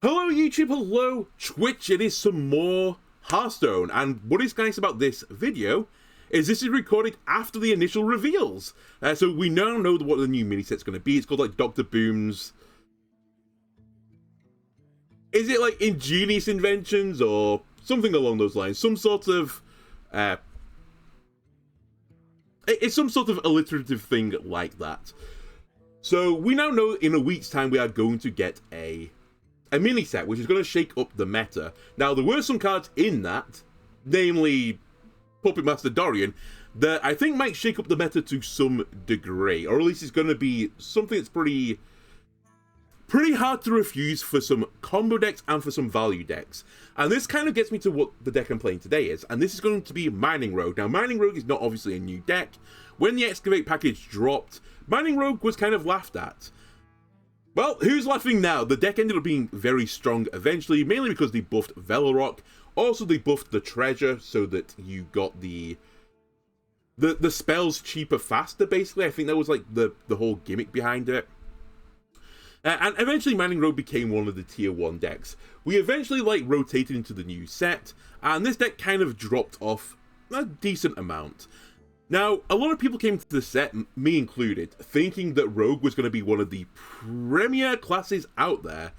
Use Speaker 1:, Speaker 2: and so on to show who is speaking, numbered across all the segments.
Speaker 1: Hello YouTube, hello Twitch, it is some more Hearthstone, and what is nice about this video is this is recorded after the initial reveals. So we now know what the new mini set's going to be. It's called like Dr. Boom's... Is it like ingenious inventions or something along those lines? Some sort of... it's some sort of alliterative thing like that. So we now know in a week's time we are going to get a mini set, which is going to shake up the meta. Now, there were some cards in that, namely Puppetmaster Dorian, that I think might shake up the meta to some degree, or at least it's going to be something that's pretty hard to refuse for some combo decks and for some value decks. And this kind of gets me to what the deck I'm playing today is, and this is going to be Mining Rogue. Now, Mining Rogue is not obviously a new deck. When the Excavate package dropped, Mining Rogue was kind of laughed at. Well, who's laughing now? The deck ended up being very strong eventually, mainly because they buffed Velorock. Also, they buffed the treasure so that you got the spells cheaper faster, basically. I think that was like the whole gimmick behind it. And eventually Mining Rogue became one of the tier 1 decks. We eventually like rotated into the new set, and this deck kind of dropped off a decent amount. Now, a lot of people came to the set, me included, thinking that Rogue was going to be one of the premier classes out there,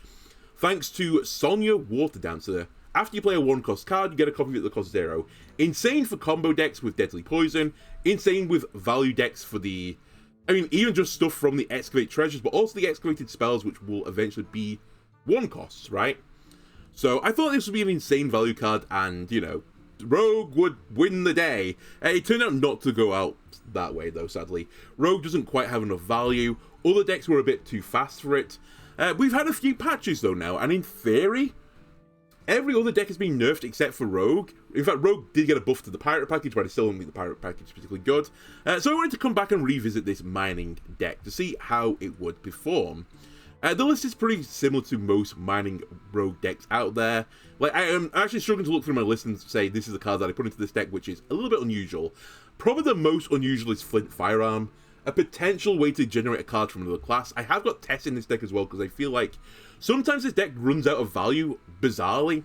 Speaker 1: thanks to Sonya Water Dancer. After you play a 1-cost card, you get a copy of it that costs 0. Insane for combo decks with Deadly Poison, insane with value decks for the... I mean, even just stuff from the Excavate Treasures, but also the Excavated Spells, which will eventually be 1-costs, right? So I thought this would be an insane value card, and, you know, Rogue would win the day. It turned out not to go out that way, though, sadly. Rogue doesn't quite have enough value. Other decks were a bit too fast for it. We've had a few patches, though, now, and in theory, every other deck has been nerfed except for Rogue. In fact, Rogue did get a buff to the Pirate package, but I still don't think the Pirate package is particularly good. So I wanted to come back and revisit this mining deck to see how it would perform. The list is pretty similar to most mining Rogue decks out there. Like, I am actually struggling to look through my list and say this is the card that I put into this deck, which is a little bit unusual. Probably the most unusual is Flint Firearm, a potential way to generate a card from another class. I have got Tess in this deck as well, because I feel like sometimes this deck runs out of value, bizarrely.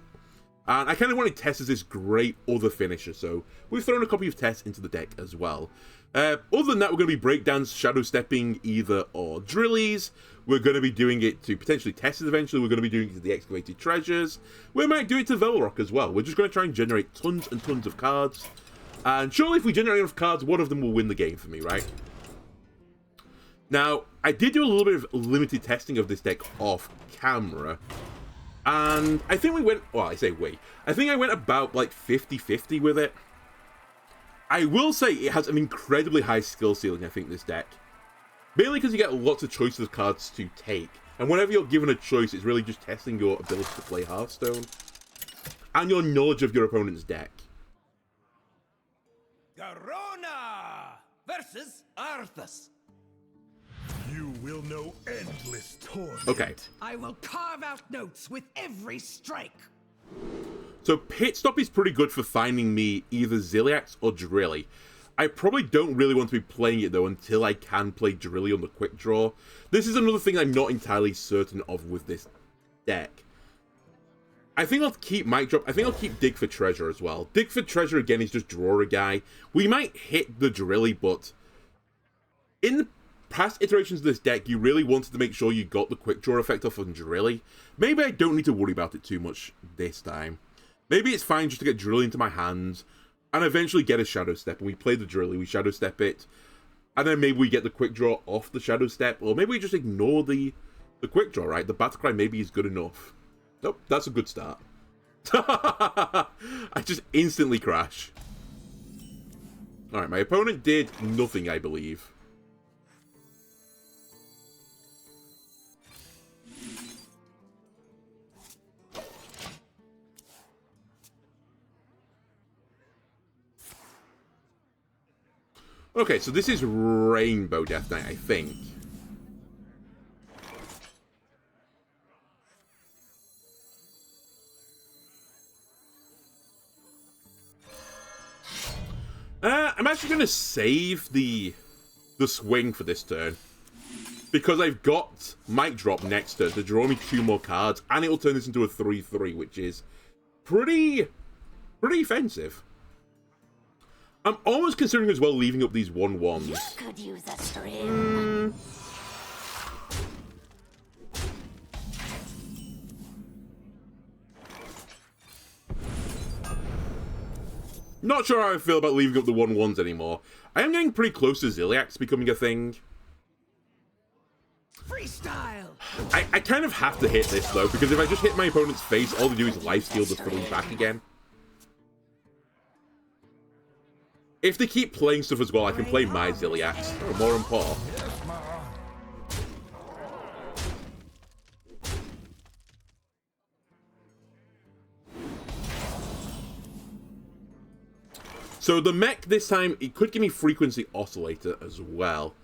Speaker 1: And I kind of wanted Tess as this great other finisher, so we've thrown a copy of Tess into the deck as well. Other than that, we're going to be Breakdowns, Shadow Stepping, either or Drillies. We're going to be doing it to potentially Tesses eventually. We're going to be doing it to the Excavated Treasures. We might do it to Velorock as well. We're just going to try and generate tons and tons of cards. And surely if we generate enough cards, one of them will win the game for me, right? Now, I did do a little bit of limited testing of this deck off camera. And I think we went, well, I say we. I think I went about like 50-50 with it. I will say it has an incredibly high skill ceiling, I think, this deck. Mainly because you get lots of choices of cards to take. And whenever you're given a choice, it's really just testing your ability to play Hearthstone. And your knowledge of your opponent's deck.
Speaker 2: Garona versus Arthas.
Speaker 3: You will know endless torment.
Speaker 1: Okay.
Speaker 2: I will carve out notes with every strike.
Speaker 1: So Pit Stop is pretty good for finding me either Ziliax or Drilly. I probably don't really want to be playing it though until I can play Drilly on the quick draw. This is another thing I'm not entirely certain of with this deck. I think I'll keep Mic Drop. I think I'll keep Dig for Treasure as well. Dig for Treasure again is just draw a guy. We might hit the Drilly, but in the past iterations of this deck, you really wanted to make sure you got the quick draw effect off on Drilly. Maybe I don't need to worry about it too much this time. Maybe it's fine just to get Drilly into my hands and eventually get a Shadow Step. And we play the Drilly, we Shadow Step it, and then maybe we get the quick draw off the Shadow Step, or maybe we just ignore the quick draw, right? The battlecry maybe is good enough. Nope, that's a good start. I just instantly crash. Alright, my opponent did nothing, I believe. Okay, so this is Rainbow Death Knight, I think. I'm actually going to save the swing for this turn. because I've got Mic Drop next to draw me 2 more cards, and it will turn this into a 3/3, which is pretty offensive. I'm almost considering as well leaving up these 1/1s.
Speaker 4: You could use a string.
Speaker 1: Not sure how I feel about leaving up the 1/1s anymore. I am getting pretty close to Ziliax becoming a thing.
Speaker 2: Freestyle.
Speaker 1: I kind of have to hit this though, because if I just hit my opponent's face, all they do is lifesteal the 3 back again. If they keep playing stuff as well, I can play my Ziliax. Oh, more on paw. So the mech this time, it could give me Frequency Oscillator as well.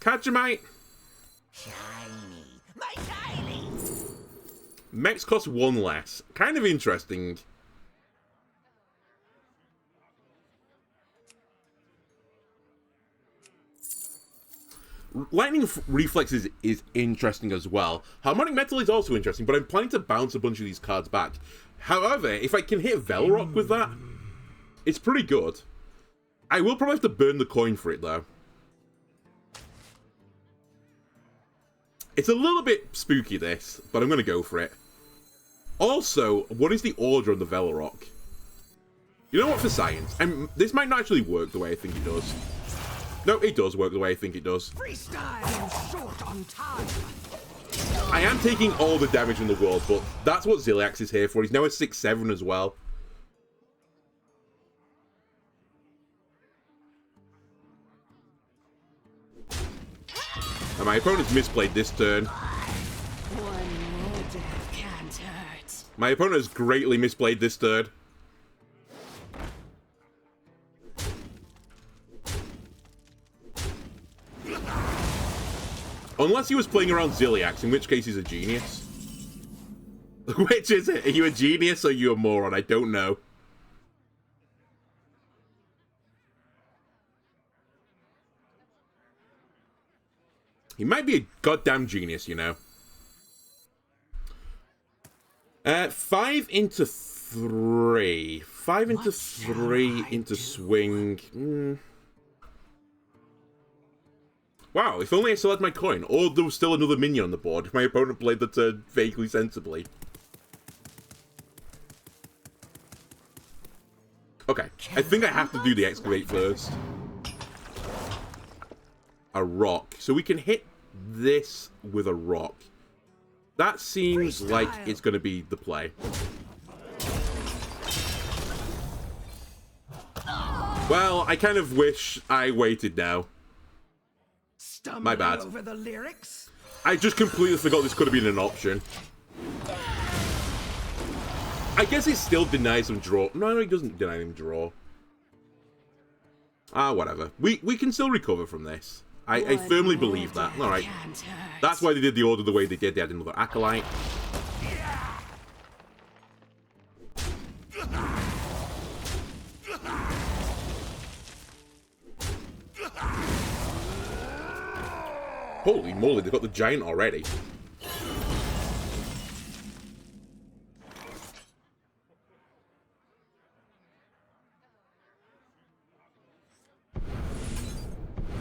Speaker 1: Catch-a-mite.
Speaker 2: Shiny. My shiny.
Speaker 1: Mechs cost 1 less. Kind of interesting. Lightning Reflexes is interesting as well. Harmonic Metal is also interesting, but I'm planning to bounce a bunch of these cards back. However, if I can hit Velrock with that, it's pretty good. I will probably have to burn the coin for it, though. It's a little bit spooky, this, but I'm going to go for it. Also, what is the order on the Velrock? You know what, for science, this might not actually work the way I think it does. No, it does work the way I think it does.
Speaker 2: Freestyle. Short on time.
Speaker 1: I am taking all the damage in the world, but that's what Ziliax is here for. He's now a 6/7 as well. And my opponent's misplayed this turn.
Speaker 4: One more death can't hurt.
Speaker 1: My opponent has greatly misplayed this turn. Unless he was playing around Ziliax, in which case he's a genius. Which is it? Are you a genius or are you a moron? I don't know. He might be a goddamn genius, you know. 5 into 3. 5 into 3 into swing. Wow, if only I still had my coin. Or there was still another minion on the board. My opponent played the turn vaguely sensibly. Okay, I think I have to do the excavate first. A rock. So we can hit this with a rock. That seems like it's going to be the play. Well, I kind of wish I waited now. My bad.
Speaker 2: Over the lyrics.
Speaker 1: I just completely forgot this could have been an option. I guess it still denies him draw. No, it doesn't deny him draw. Ah, whatever. We can still recover from this. I firmly believe that. Alright. That's why they did the order the way they did. They had another Acolyte. Holy moly, they've got the giant already.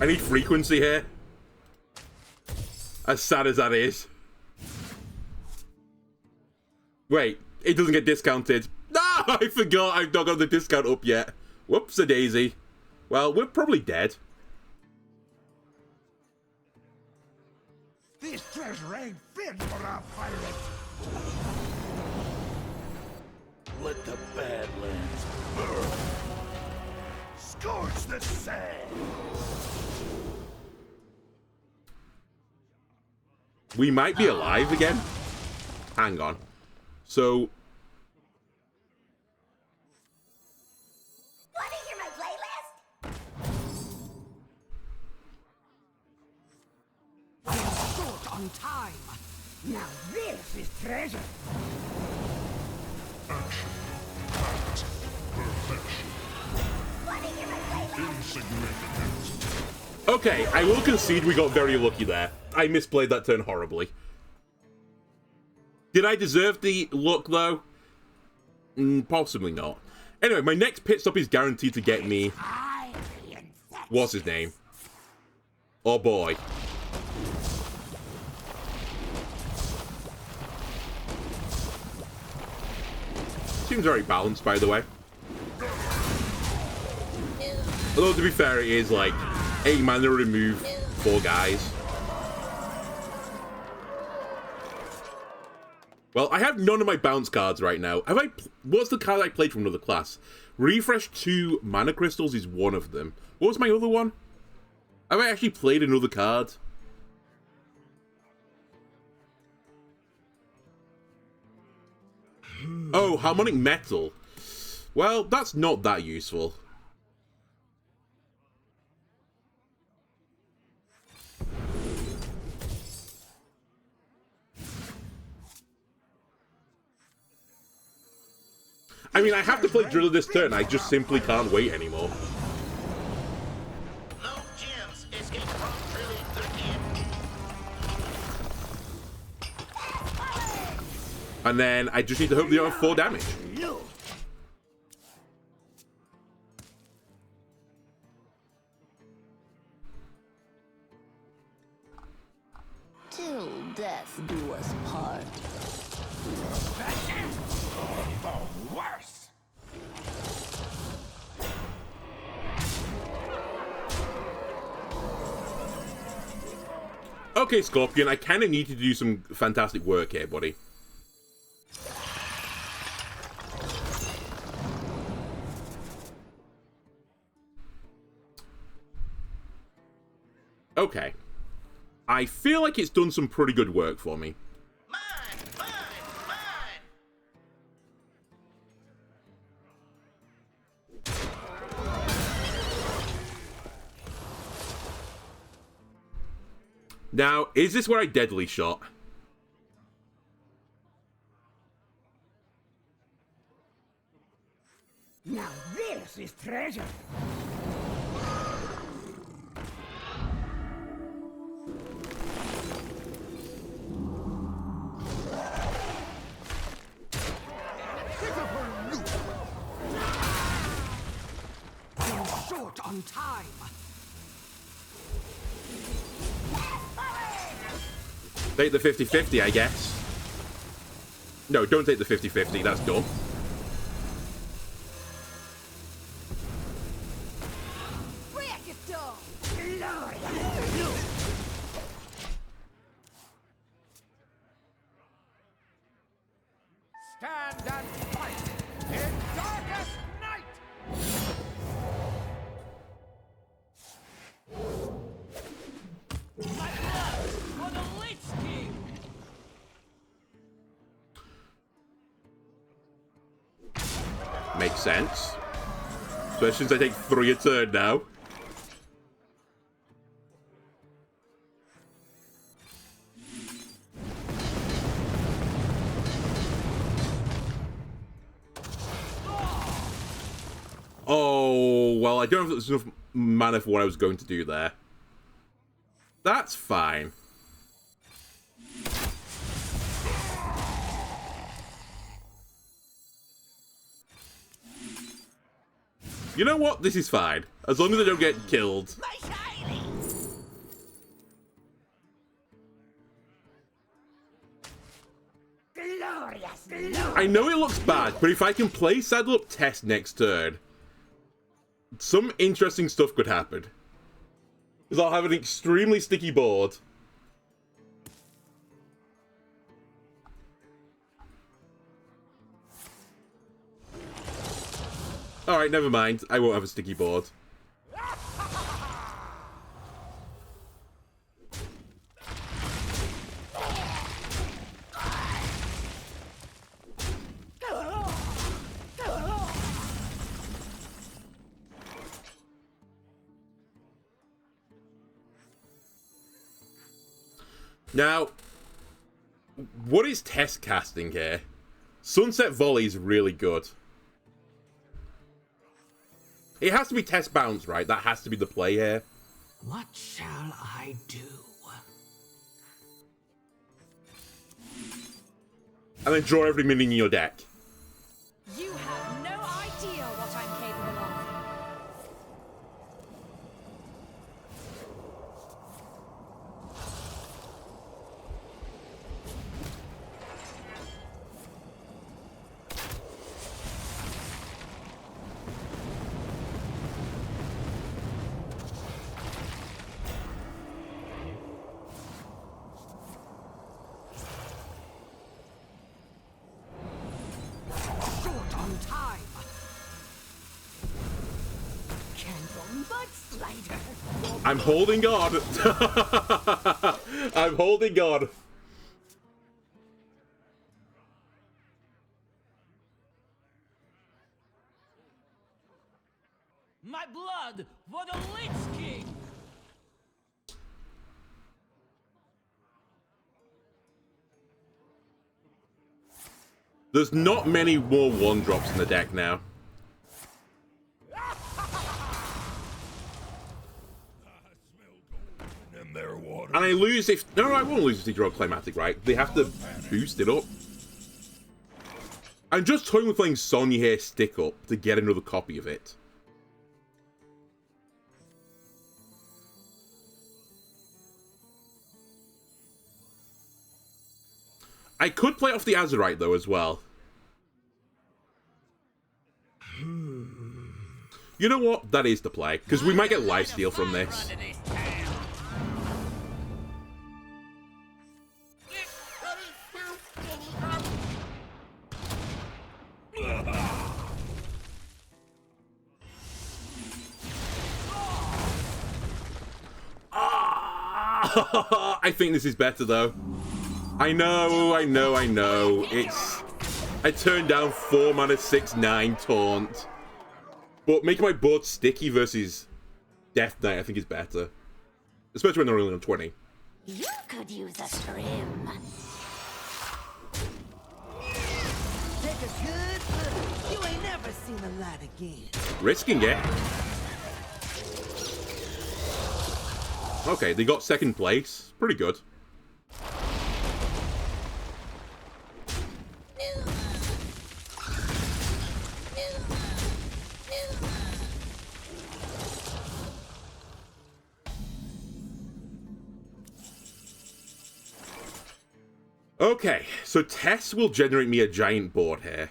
Speaker 1: I need frequency here. As sad as that is. Wait, it doesn't get discounted. No, I forgot I've not got the discount up yet. Whoops-a-daisy. Well, we're probably dead.
Speaker 3: This treasure ain't fit for our pirates. Let the Badlands burn. Scorch the sand.
Speaker 1: We might be alive again. Hang on. So...
Speaker 4: Want to hear my playlist?
Speaker 2: Short on time. Now this is treasure.
Speaker 3: Action. Perfection.
Speaker 1: Okay, I will concede we got very lucky there. I misplayed that turn horribly. Did I deserve the luck, though? Possibly not. Anyway, my next pit stop is guaranteed to get me... What's his name? Oh boy. Seems very balanced, by the way. Although, to be fair, it is like 8 mana remove 4 guys. Well, I have none of my bounce cards right now. What's the card I played from another class? Refresh 2 mana crystals is one of them. What was my other one? Have I actually played another card? Oh, harmonic metal. Well, that's not that useful. I mean, I have to play Driller this turn. I just simply can't wait anymore.
Speaker 3: No gems escape from drilling again.
Speaker 1: And then I just need to hope they don't have 4 damage.
Speaker 4: Till death do us part.
Speaker 3: The worst.
Speaker 1: Okay, Scorpion, I kind of need to do some fantastic work here, buddy. Okay. I feel like it's done some pretty good work for me.
Speaker 3: Mine, mine, mine.
Speaker 1: Now, is this where I deadly shot?
Speaker 2: Now this is treasure. You're short on time.
Speaker 1: Take the 50-50, I guess. No, don't take the 50-50, that's dumb.
Speaker 2: Stand and fight in darkest night. For the Lich King.
Speaker 1: Makes sense. Especially since I take 3 a turn now. Oh, well, I don't know if there's enough mana for what I was going to do there. That's fine. You know what? This is fine. As long as I don't get killed. I know it looks bad, but if I can play Saddle Up Test next turn, some interesting stuff could happen. Because I'll have an extremely sticky board. Alright, never mind. I won't have a sticky board. Now, what is test casting here? Sunset Volley is really good. It has to be test bounce, right? That has to be the play here.
Speaker 2: What shall I do?
Speaker 1: And then draw every minion in your deck.
Speaker 5: You have no idea what I'm capable of.
Speaker 2: Short on time. Candle mudslider.
Speaker 1: I'm holding on. I'm holding on.
Speaker 3: My blood for the Lich King!
Speaker 1: There's not many more 1-drops in the deck now. And I lose if... No, I won't lose if they draw Climatic, right? They have to boost it up. I'm just toying with playing Sonya here, Stick Up, to get another copy of it. I could play off the Azurite, though, as well. You know what? That is the play, because we might get lifesteal from this. I think this is better, though. I know. It's... I turned down 4 mana 6/9 taunt. But making my board sticky versus Death Knight, I think, is better. Especially when they're only on 20.
Speaker 4: You could use a trim.
Speaker 2: Take a good look. You ain't never seen the light again.
Speaker 1: Risking it. Okay, they got second place. Pretty good. Okay, so Tess will generate me a giant board here.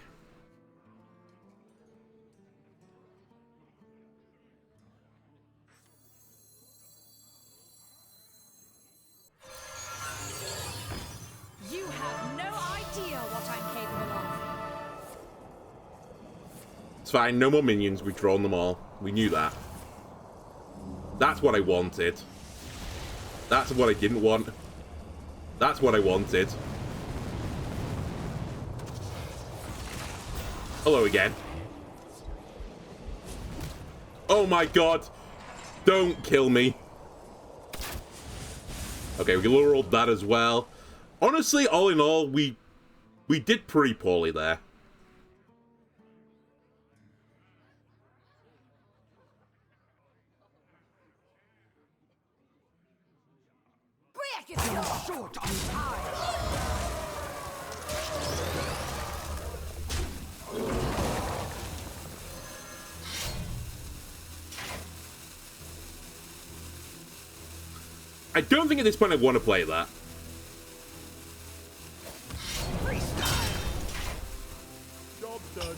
Speaker 5: You have no idea what I'm capable of.
Speaker 1: It's fine, no more minions, we've drawn them all. We knew that. That's what I wanted. That's what I didn't want. That's what I wanted. Hello again. Oh my god. Don't kill me. Okay, we rolled that as well. Honestly, all in all, we did pretty poorly there.
Speaker 2: Break it down. Short on time.
Speaker 1: I don't think at this point I want to play that.
Speaker 2: Freestyle.
Speaker 1: Job done.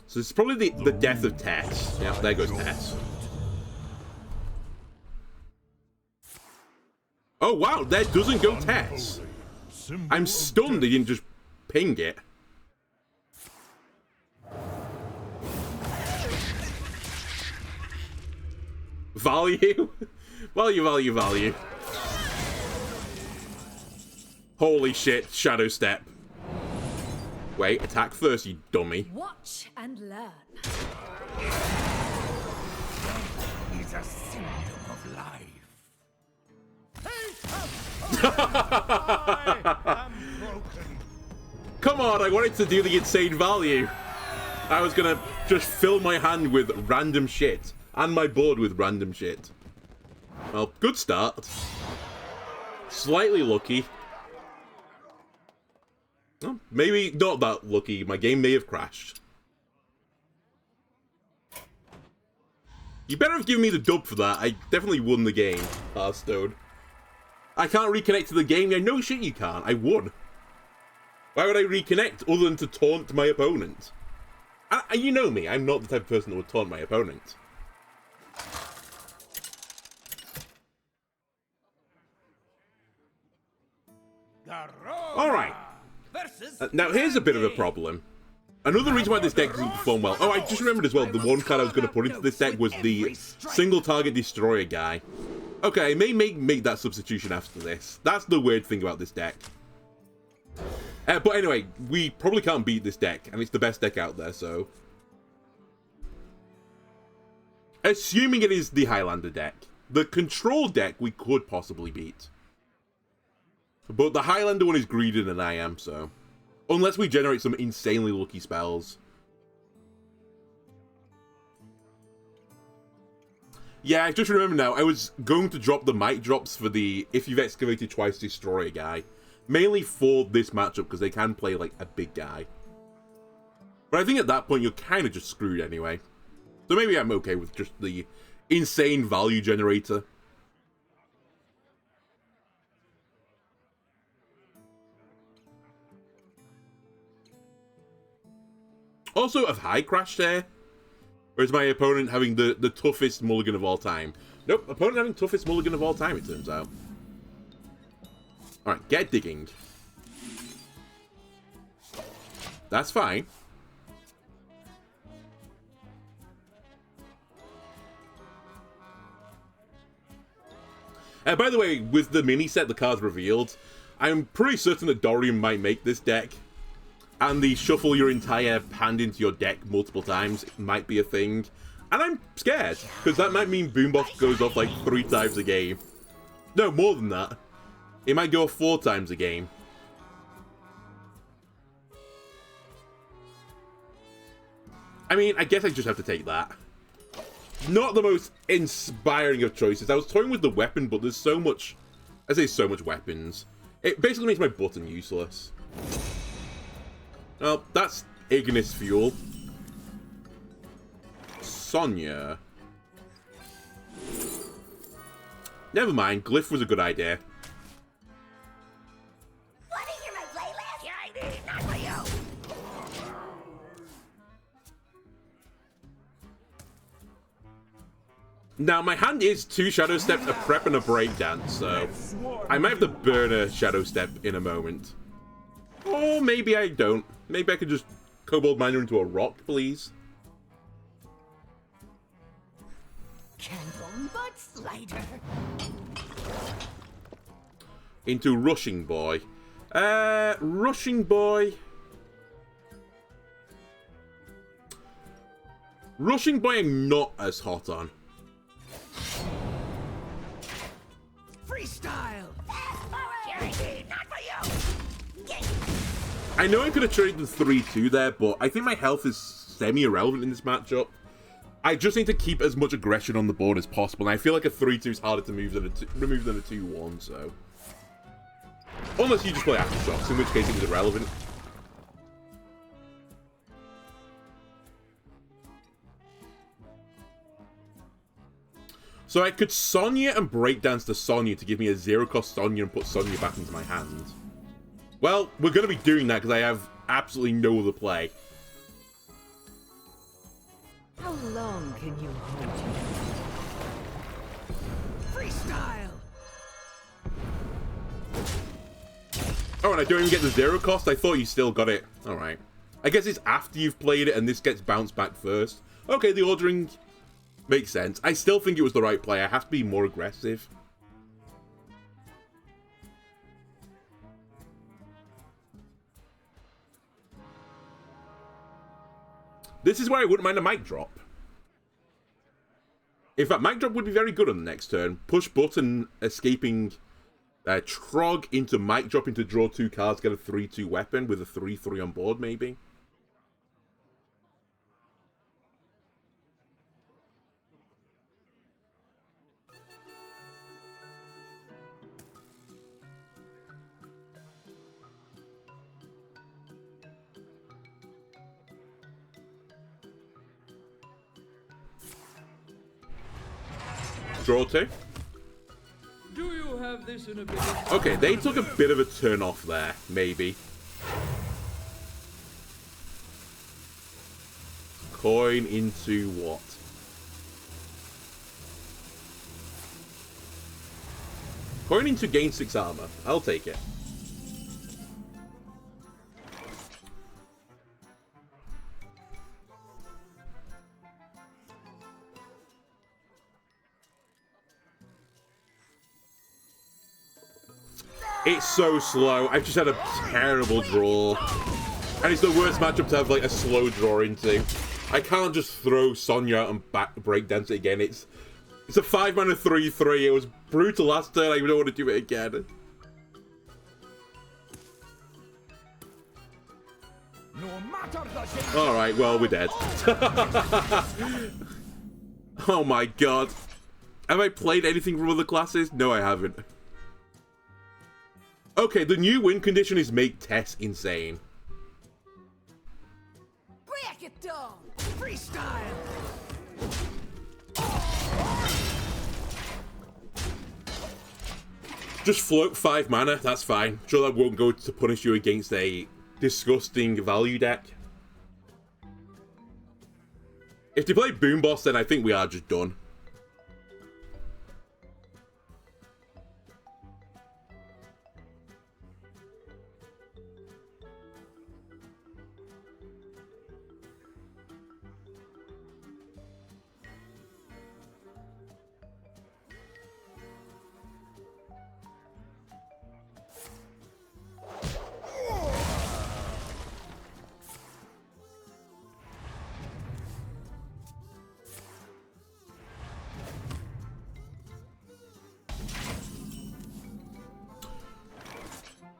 Speaker 1: So it's probably the death of Tess. Yeah, there goes Tess. Oh wow, there doesn't go Tess. I'm stunned they didn't just ping it. Value? Value. Holy shit, Shadow Step. Wait, attack first, you dummy.
Speaker 5: Watch and learn.
Speaker 2: It's a symptom of life.
Speaker 1: Come on, I wanted to do the insane value. I was gonna just fill my hand with random shit. And my board with random shit. Well, good start. Slightly lucky. Well, maybe not that lucky. My game may have crashed. You better have given me the dub for that. I definitely won the game, Hearthstone. I can't reconnect to the game. Yeah, no shit you can't. I won. Why would I reconnect other than to taunt my opponent? And you know me, I'm not the type of person that would taunt my opponent. Alright. Now here's a bit of a problem. Another reason why this deck doesn't perform well. Oh, I just remembered as well, the one card I was going to put into this deck was the single target destroyer guy. Okay, I may make that substitution after this. That's the weird thing about this deck. But anyway, we probably can't beat this deck, and it's the best deck out there, so... Assuming it is the Highlander deck. The control deck we could possibly beat. But the Highlander one is greedier than I am, so... Unless we generate some insanely lucky spells. Yeah, I just remember now, I was going to drop the mic drops for the If You've Excavated Twice Destroy a guy. Mainly for this matchup, because they can play, like, a big guy. But I think at that point, you're kind of just screwed anyway. So maybe I'm okay with just the insane value generator. Also, have high crashed there? Or is my opponent having the toughest mulligan of all time? Nope, opponent having toughest mulligan of all time, it turns out. Alright, get digging. That's fine. By the way, with the mini set the cards revealed, I'm pretty certain that Dorian might make this deck. And the shuffle your entire hand into your deck multiple times might be a thing. And I'm scared, because that might mean Boomboss goes off like 3 times a game. No, more than that. It might go off 4 times a game. I mean, I guess I just have to take that. Not the most inspiring of choices. I was toying with the weapon, but there's so much... I say so much weapons. It basically makes my button useless. Well, that's Ignis Fuel. Sonya. Never mind, Glyph was a good idea.
Speaker 4: Want to hear my playlist?
Speaker 3: Yeah, I did. Not for you.
Speaker 1: Now, my hand is 2 Shadow Steps, a prep, and a breakdance, so I might have to burn a Shadow Step in a moment. Or maybe I don't. Maybe I could just Kobold Miner into a rock, please.
Speaker 2: Candle but slider.
Speaker 1: Into Rushing Boy. Rushing Boy. Rushing Boy I'm not as hot on.
Speaker 2: Freestyle.
Speaker 3: Yeah, I did. Not for you.
Speaker 1: I know I could have traded the 3-2 there, but I think my health is semi-irrelevant in this matchup. I just need to keep as much aggression on the board as possible, and I feel like a 3-2 is harder to remove than a 2-1, so... Unless you just play Aftershocks, in which case it was irrelevant. So I could Sonya and Breakdance to Sonya to give me a 0-cost Sonya and put Sonya back into my hand. Well, we're going to be doing that because I have absolutely no other play.
Speaker 2: How long can you hold it? Freestyle.
Speaker 1: Oh, and I don't even get the 0-cost? I thought you still got it. Alright. I guess it's after you've played it and this gets bounced back first. Okay, the ordering makes sense. I still think it was the right play. I have to be more aggressive. This is where I wouldn't mind a mic drop. In fact, mic drop would be very good on the next turn. Push button, escaping Trog into Mic Drop into draw 2 cards, get a 3/2 weapon with a 3/3 on board, maybe. Draw 2.
Speaker 6: Do you have this in a bit?
Speaker 1: Okay, they took a bit of a turn off there, maybe. Coin into what? Coin into gain 6 armor. I'll take it. It's so slow. I've just had a terrible draw. And it's the worst matchup to have, like, a slow draw into. I can't just throw Sonya out and breakdance it again. It's a 5-mana 3/3. It was brutal last turn. I don't want to do it again. Alright, well, we're dead. Oh my god. Have I played anything from other classes? No, I haven't. Okay, the new win condition is make Tess insane.
Speaker 2: Break it down! Freestyle!
Speaker 1: Just float 5 mana, that's fine. Sure, that won't go to punish you against a disgusting value deck. If they play Boomboss, then I think we are just done.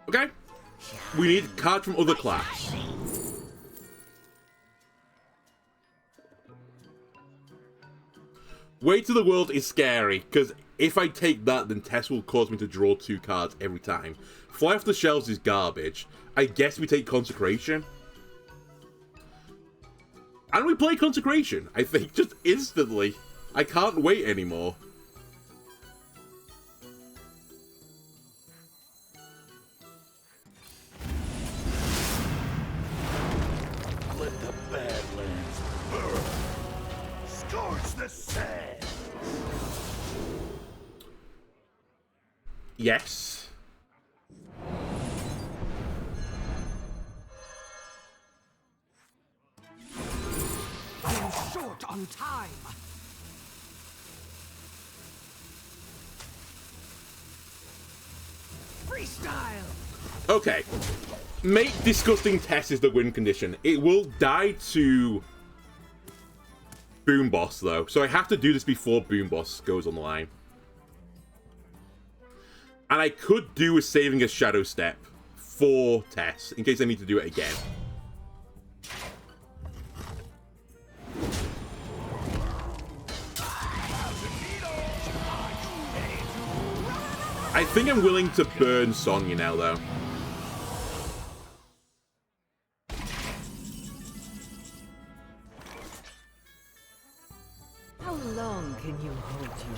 Speaker 1: Okay. We need cards from other class. Way to the World is scary, because if I take that, then Tess will cause me to draw 2 cards every time. Fly off the shelves is garbage. I guess we take Consecration. And we play Consecration, I think, just instantly. I can't wait anymore.
Speaker 3: Let the Badlands burn. Scorch the sand.
Speaker 1: Yes.
Speaker 2: I'm short on time! Freestyle!
Speaker 1: Okay. Make Disgusting Tess is the win condition. It will die to Boomboss, though. So I have to do this before Boomboss goes on the line. And I could do with saving a Shadow Step for Tess, in case I need to do it again. I think I'm willing to burn Sonya now, though.
Speaker 2: How long can you hold you?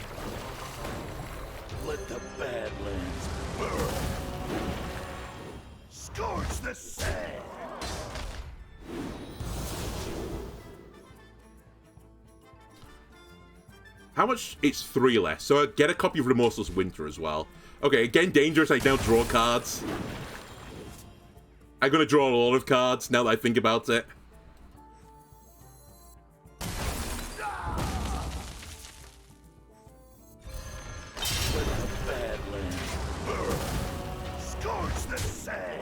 Speaker 3: Let the Badlands burn. Scorch the sand.
Speaker 1: How much? It's 3 less. So I get a copy of Remorseless Winter as well. Okay, again, dangerous. I now draw cards. I'm gonna draw a lot of cards now that I think about it.
Speaker 3: Let the Badlands burn. Scorch the sand.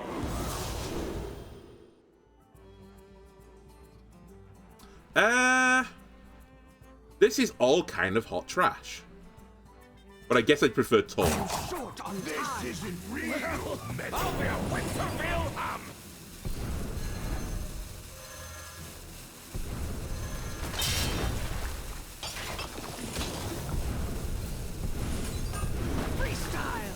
Speaker 1: This is all kind of hot trash. but I guess I'd prefer tall.
Speaker 2: Short on time.
Speaker 3: This isn't real. I'll be a Winterville hum.
Speaker 2: Freestyle.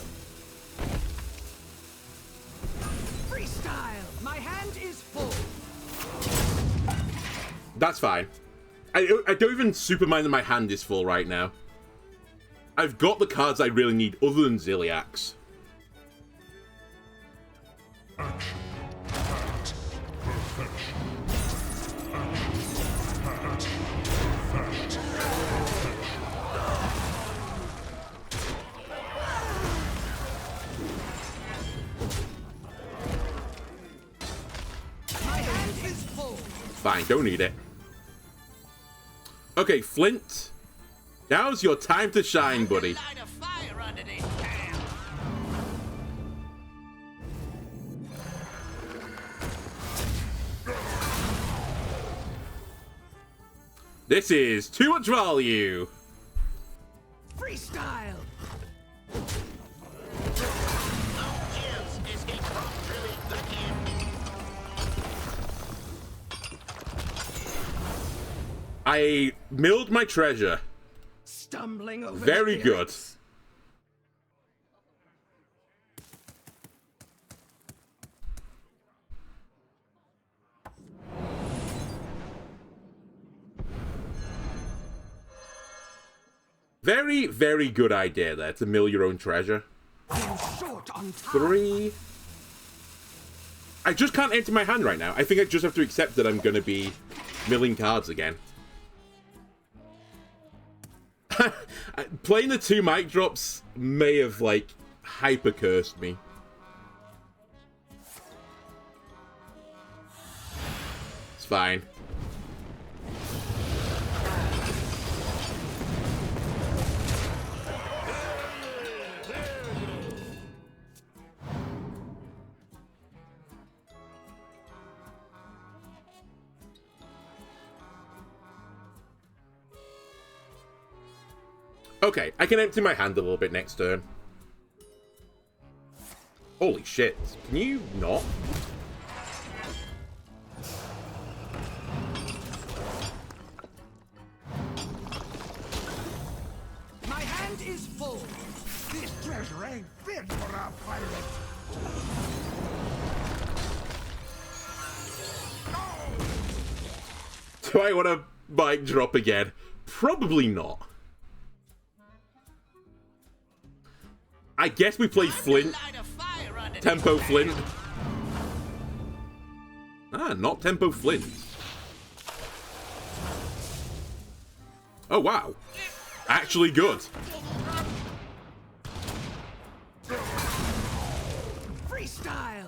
Speaker 2: Freestyle. My hand is full.
Speaker 1: That's fine. I don't even super mind that my hand is full right now. I've got the cards I really need other than Ziliax.
Speaker 2: My hand is full.
Speaker 1: Fine, don't need it. Okay, Flint. Now's your time to shine, buddy.
Speaker 3: Light a fire under this town.
Speaker 1: This is too much value.
Speaker 2: Freestyle.
Speaker 3: Cheers. Escape from truly the end.
Speaker 1: I milled my treasure.
Speaker 2: Stumbling over.
Speaker 1: Very good.
Speaker 2: spirits.
Speaker 1: Very, very good idea there to mill your own treasure.
Speaker 2: I'm short on time.
Speaker 1: 3. I just can't empty my hand right now. I think I just have to accept that I'm going to be milling cards again. Playing the 2 mic drops may have, like, hyper-cursed me. It's fine. Okay, I can empty my hand a little bit next turn. Holy shit. Can you not?
Speaker 2: My hand is full.
Speaker 3: This treasure ain't fit for a pirate.
Speaker 1: Do I want to mic drop again? Probably not. I guess we play Flint.
Speaker 3: Light a fire under
Speaker 1: Tempo
Speaker 3: this
Speaker 1: Flint.
Speaker 3: town.
Speaker 1: Ah, not Tempo Flint. Oh, wow. Actually good.
Speaker 2: Freestyle.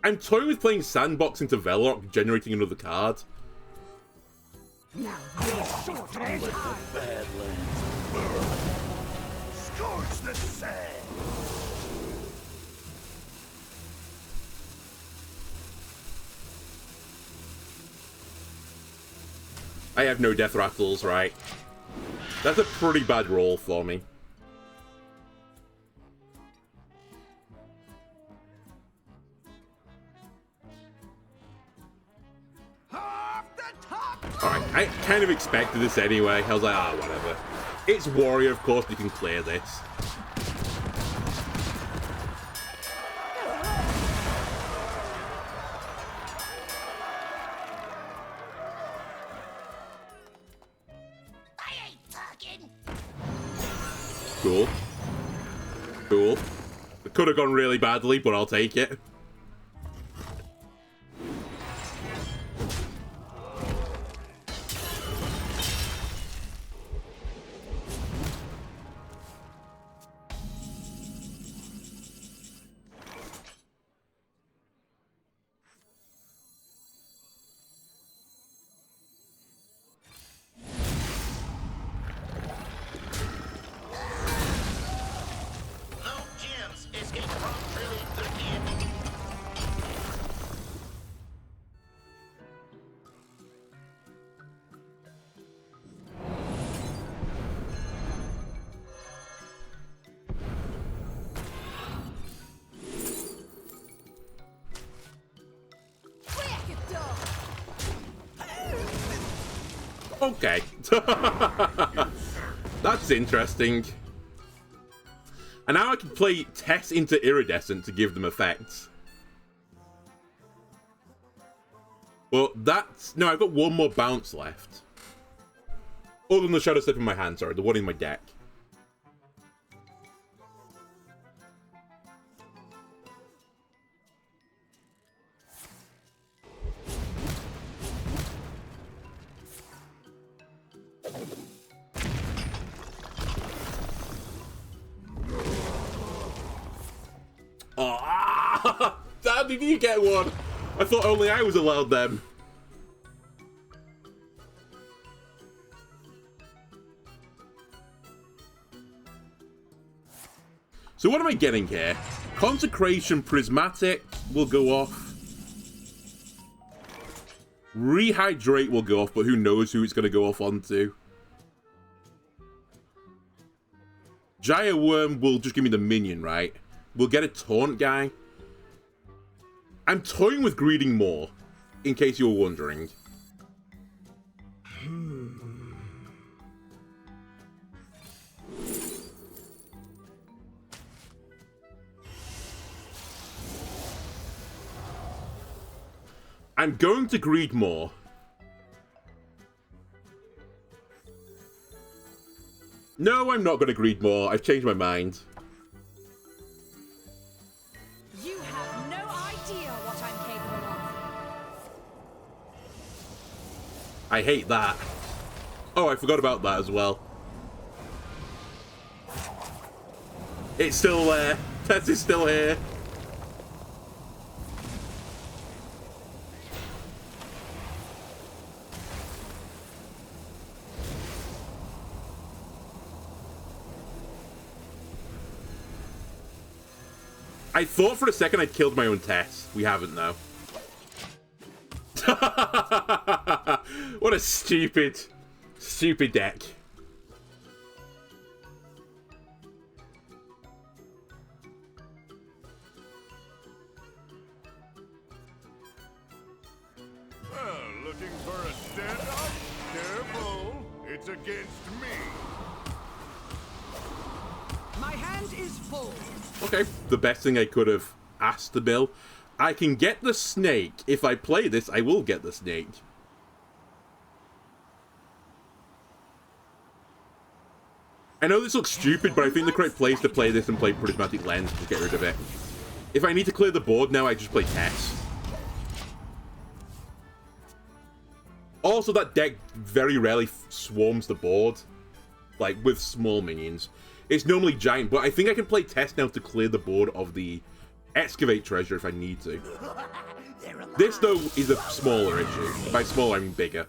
Speaker 1: I'm toying with playing Sandbox into Velrock, generating another card.
Speaker 2: Now you're short on time.
Speaker 3: Scorch the sand.
Speaker 1: I have no Death Rattles, right? That's a pretty bad roll for me.
Speaker 2: Off the top.
Speaker 1: Alright, I kind of expected this anyway. I was like, ah, whatever. It's Warrior, of course, we can clear this.
Speaker 4: I ain't talking.
Speaker 1: Cool. Cool. It could have gone really badly, but I'll take it. Okay. That's interesting. And now I can play Tess into Iridescent to give them effects. Well, that's... No, I've got one more bounce left. Other than the Shadow Step in my hand, sorry. The one in my deck. Oh, how did you get one? I thought only I was allowed them. So what am I getting here? Consecration Prismatic will go off. Rehydrate will go off, but who knows who it's going to go off onto. Gyre Worm will just give me the minion, right? We'll get a Taunt guy. I'm toying with greeding more, in case you were wondering. I'm going to greed more. No, I'm not going to greed more. I've changed my mind.
Speaker 5: You have no idea what I'm capable of.
Speaker 1: I hate that. Oh, I forgot about that as well. It's still there. Tess is still here. I thought for a second I'd killed my own Tess. We haven't, though. What a stupid, stupid deck.
Speaker 7: Looking for a standoff? Careful, it's against me.
Speaker 2: My hand is full.
Speaker 1: Okay, the best thing I could have asked the bill. I can get the snake. If I play this, I will get the snake. I know this looks stupid, but I think the correct place to play this and play Prismatic Lens to get rid of it. If I need to clear the board now, I just play Tess. Also, that deck very rarely swarms the board, like, with small minions. It's normally giant, but I think I can play Tess now to clear the board of the Excavate treasure if I need to. This, though, is a smaller issue. By smaller, I mean bigger.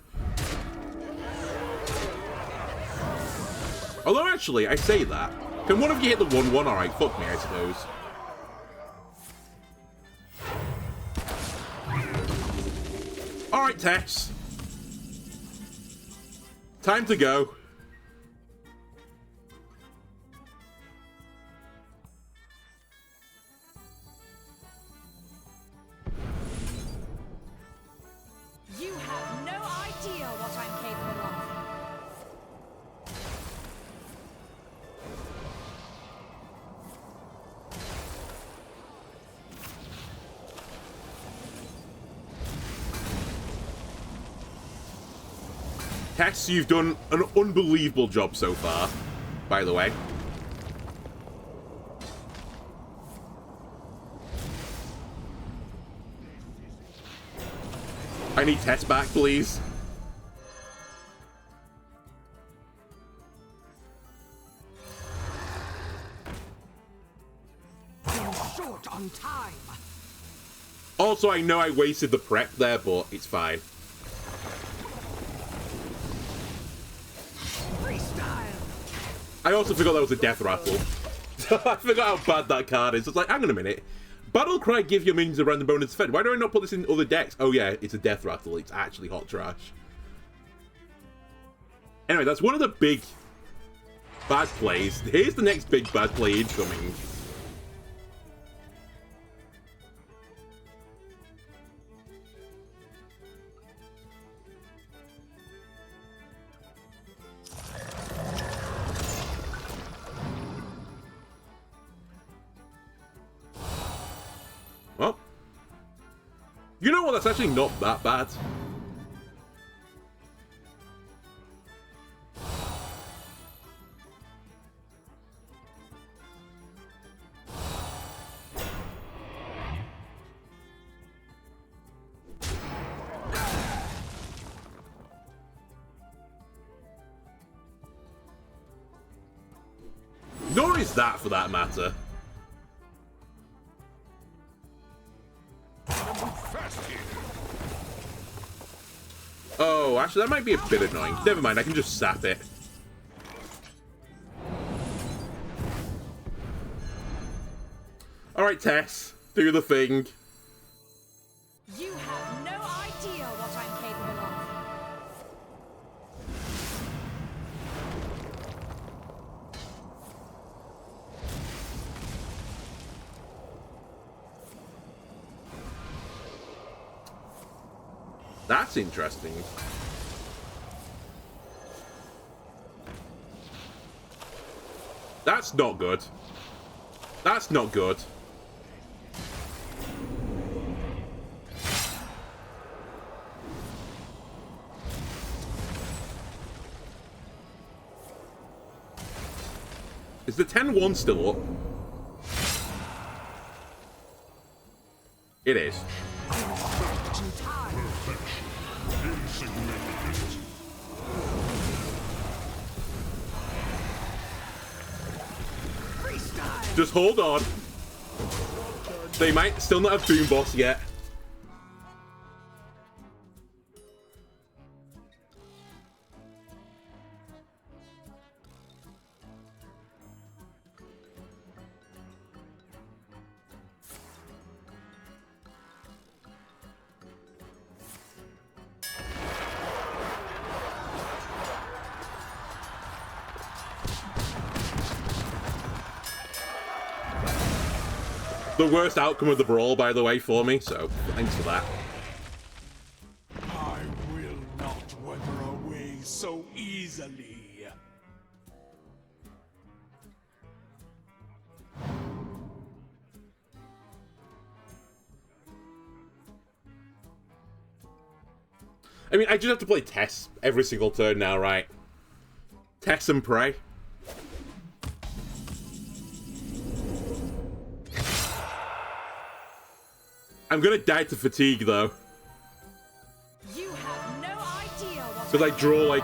Speaker 1: Although, actually, I say that. Can one of you hit the 1-1? Alright, fuck me, I suppose. Alright, Tess. Time to go.
Speaker 5: You have no idea what I'm capable of.
Speaker 1: Tess, you've done an unbelievable job so far, by the way. I need Tess back, please.
Speaker 2: You're short on time.
Speaker 1: Also, I know I wasted the prep there, but it's fine.
Speaker 2: Freestyle.
Speaker 1: I also forgot that was a Death Rattle. I forgot how bad that card is. It's like, hang on a minute. Battlecry give your minions a random bonus effect. Why do I not put this in other decks? Oh yeah, it's a Death Rattle. It's actually hot trash. Anyway, that's one of the big bad plays. Here's the next big bad play incoming. know what? That's actually not that bad. Nor is that, for that matter. Oh, actually, that might be a bit annoying. Never mind, I can just sap it. Alright, Tess. Do the thing.
Speaker 5: You have no idea what I'm capable of.
Speaker 1: That's interesting. That's not good. That's not good. Is the 10-1 still up? It is. Just hold on. They might still not have Boomboss yet. The worst outcome of the brawl, by the way, for me, so thanks for that.
Speaker 8: I will not weather away so easily.
Speaker 1: I mean, I just have to play Tess every single turn now, right? Tess and pray. I'm gonna die to fatigue, though.
Speaker 5: You have no idea what
Speaker 1: Because I draw, like,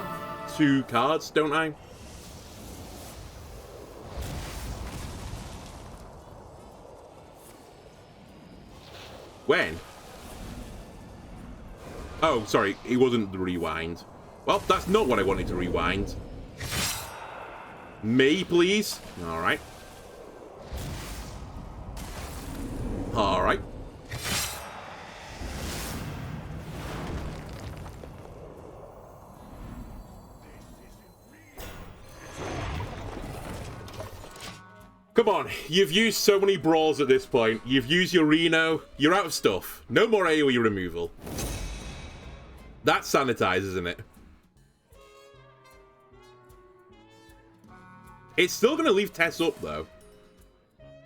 Speaker 1: 2 cards, don't I? When? Oh, sorry, it wasn't the rewind. Well, that's not what I wanted to rewind. Me, please? Alright. Alright. Come on, you've used so many brawls at this point. You've used your Reno. You're out of stuff. No more AoE removal. That's sanitized, isn't it? It's still going to leave Tess up, though.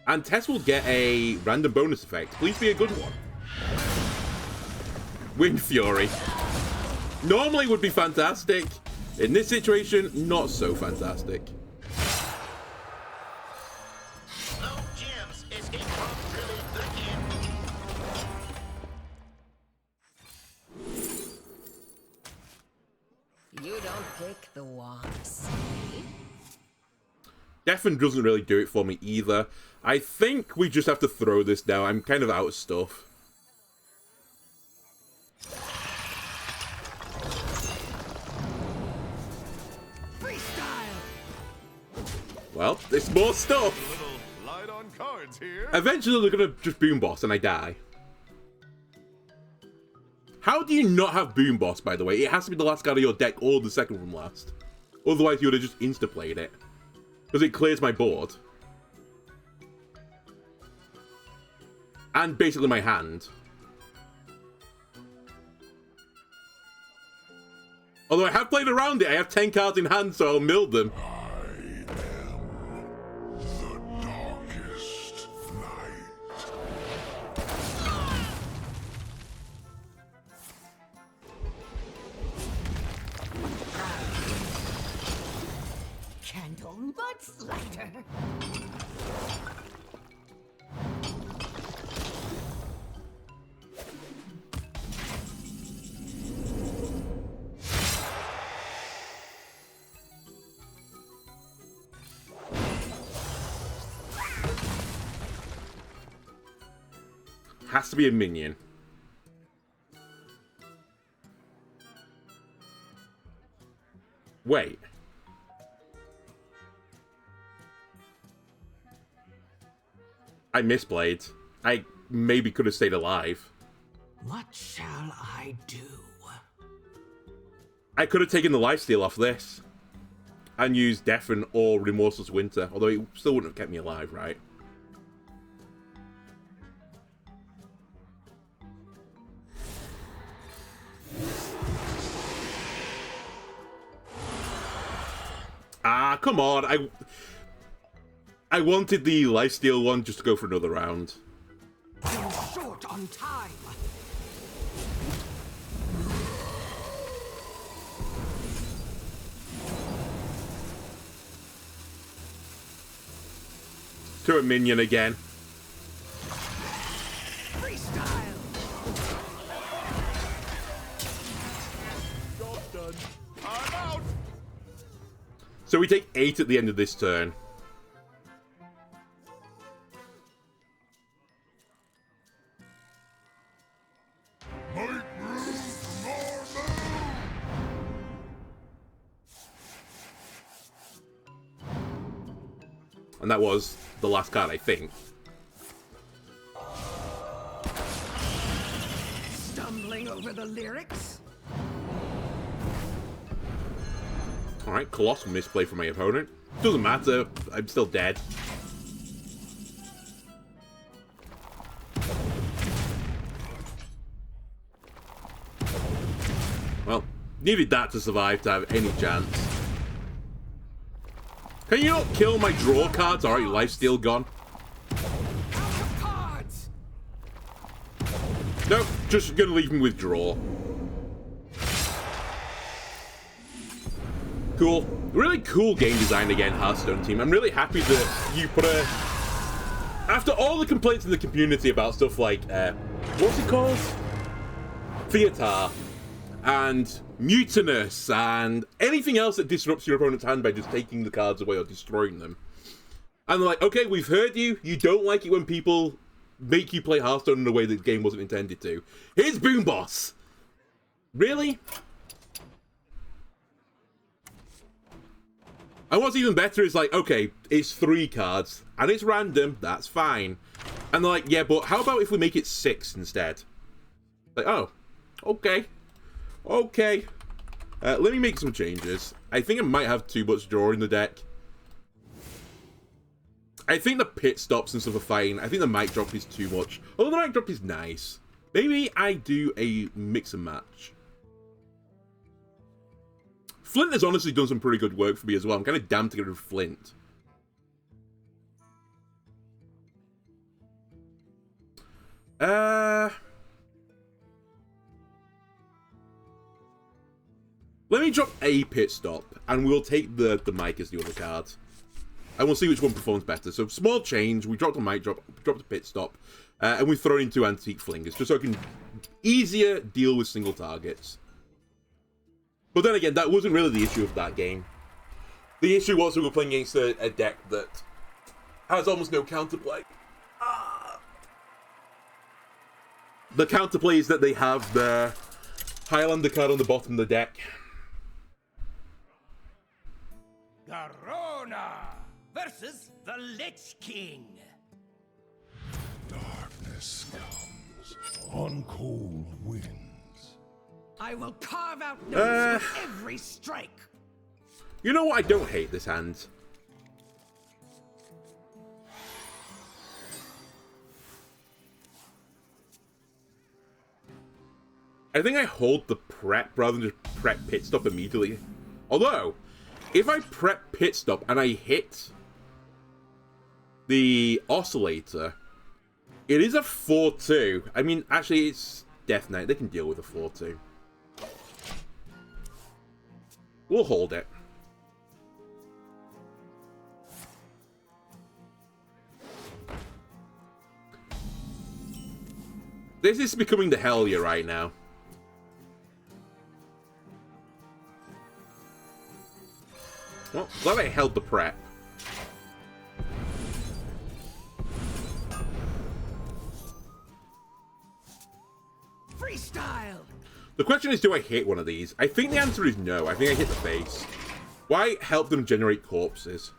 Speaker 1: And Tess will get a random bonus effect. Please be a good one. Wind Fury. Normally would be fantastic. In this situation, not so fantastic.
Speaker 3: No gems escape from really the end.
Speaker 2: You don't pick the ones.
Speaker 1: Deafen doesn't really do it for me either. I think we just have to throw this now. I'm kind of out of stuff. Well, it's more stuff.
Speaker 7: Light on cards here.
Speaker 1: Eventually, they're gonna just Boomboss and I die. How do you not have Boomboss, by the way? It has to be the last card of your deck or the second from last. Otherwise, you would have just insta-played it. Because it clears my board. And basically my hand. Although I have played around it, I have 10 cards in hand, so I'll mill them.
Speaker 2: little mudslider.
Speaker 1: Has to be a minion. Wait. I misplayed. I maybe could have stayed alive.
Speaker 2: What shall I do?
Speaker 1: I could have taken the lifesteal off this. And used Deafen or Remorseless Winter. Although it still wouldn't have kept me alive, right? Ah, come on. I wanted the lifesteal one just to go for another round.
Speaker 2: You're short on time.
Speaker 1: To a minion again.
Speaker 2: Freestyle.
Speaker 7: Job done. I'm out.
Speaker 1: So we take 8 at the end of this turn. And that was the last card, I think.
Speaker 2: Stumbling over the lyrics?
Speaker 1: Alright, colossal misplay from my opponent. Doesn't matter, I'm still dead. Well, needed that to survive to have any chance. Can you not kill my draw cards? Alright, lifesteal gone.
Speaker 2: Out of cards!
Speaker 1: Nope, just gonna leave him with draw. Cool. Really cool game design again, Hearthstone team. I'm really happy that you put a... After all the complaints in the community about stuff like, what's it called? Theater. And Mutinous, and anything else that disrupts your opponent's hand by just taking the cards away or destroying them. And they're like, okay, we've heard you. You don't like it when people make you play Hearthstone in a way that the game wasn't intended to. Here's Boomboss! Really? And what's even better is like, okay, it's 3 cards, and it's random, that's fine. And they're like, yeah, but how about if we make it 6 instead? Like, oh, okay. Okay. Let me make some changes. I think I might have too much draw in the deck. I think the pit stops and stuff are fine. I think the mic drop is too much. Although the mic drop is nice. Maybe I do a mix and match. Flint has honestly done some pretty good work for me as well. I'm kind of damned to get rid of Flint. Let me drop a pit stop, and we'll take the mic as the other card. And we'll see which one performs better. So, small change. We dropped the mic drop, dropped the pit stop, and we throw in 2 antique flingers, just so I can easier deal with single targets. But then again, that wasn't really the issue of that game. The issue was we were playing against a deck that has almost no counterplay. The counterplay is that they have the Highlander card on the bottom of the deck.
Speaker 3: Garona versus the Lich King.
Speaker 8: Darkness comes on cold winds.
Speaker 2: I will carve out notes with every strike.
Speaker 1: You know what? I don't hate this hand. I think I hold the prep rather than just prep pit stop immediately. Although, if I prep pit stop and I hit the oscillator, it is a 4-2. I mean, actually, it's Death Knight. They can deal with a 4-2. We'll hold it. This is becoming the Hellier right now. Well, glad I held the prep.
Speaker 2: Freestyle!
Speaker 1: The question is, do I hit one of these? I think the answer is no. I think I hit the face. Why help them generate corpses?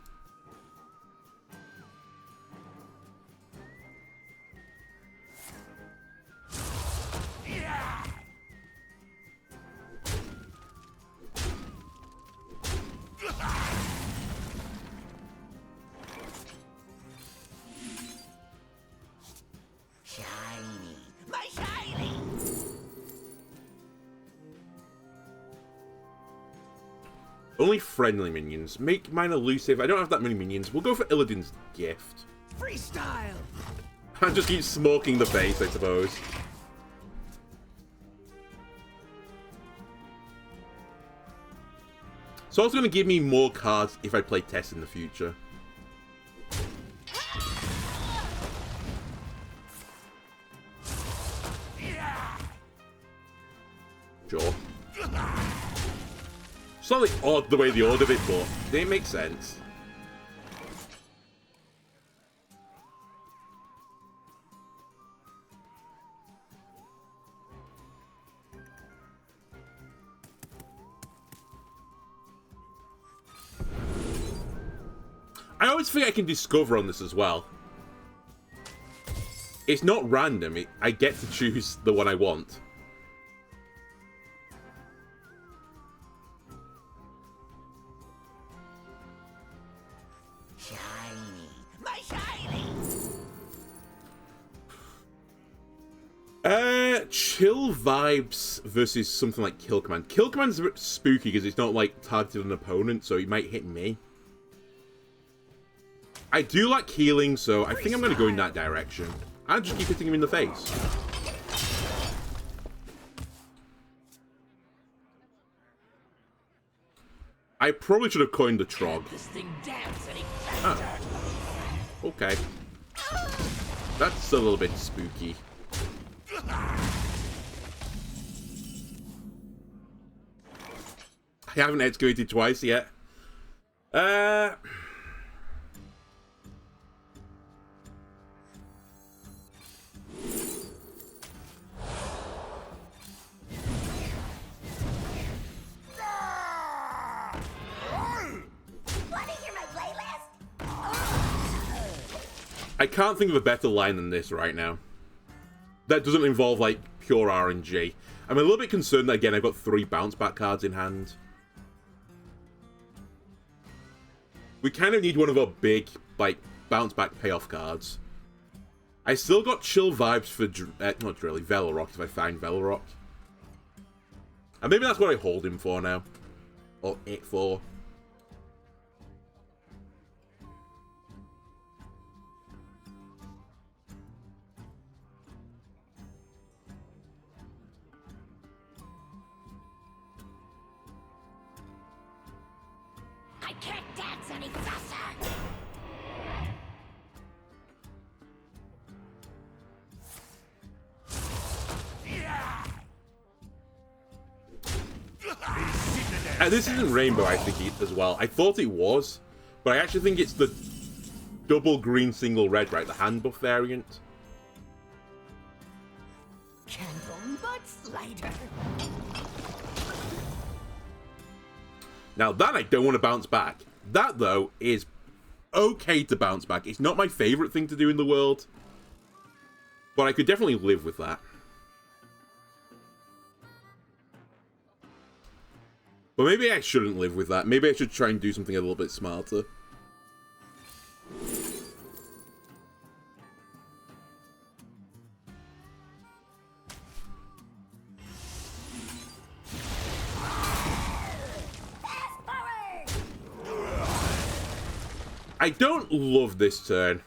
Speaker 4: Shiny. My shiny.
Speaker 1: Only friendly minions. Make mine elusive. I don't have that many minions. We'll go for Illidan's gift.
Speaker 2: Freestyle!
Speaker 1: I just keep smoking the face, I suppose. It's also going to give me more cards if I play Tess in the future. Sure. Slightly odd the way they ordered it, but they make sense. I always think I can discover on this as well. It's not random. I get to choose the one I want.
Speaker 4: Shiny. My shiny.
Speaker 1: Chill vibes versus something like Kill Command. Kill Command's a bit spooky because it's not like targeted an opponent, so it might hit me. I do like healing, so I think I'm going to go in that direction. I'll just keep hitting him in the face. I probably should have coined the Trog.
Speaker 4: This thing dance any
Speaker 1: Ah. Okay. That's a little bit spooky. I haven't excavated twice yet. I can't think of a better line than this right now. That doesn't involve, like, pure RNG. I'm a little bit concerned that, again, I've got 3 bounce back cards in hand. We kind of need one of our big, like, bounce back payoff cards. I still got chill vibes for, not really, Velorock, if I find Velorock. And maybe that's what I hold him for now. Or it for.
Speaker 4: I can't dance any faster.
Speaker 1: This isn't Rainbow, I think, as well. I thought it was, but I actually think it's the double green, single red, right? The hand buff variant.
Speaker 4: Candle butts lighter.
Speaker 1: Now that I don't want to bounce back. That, though, is okay to bounce back. It's not my favorite thing to do in the world, but I could definitely live with that. But maybe I shouldn't live with that. Maybe I should try and do something a little bit smarter. I don't love this turn,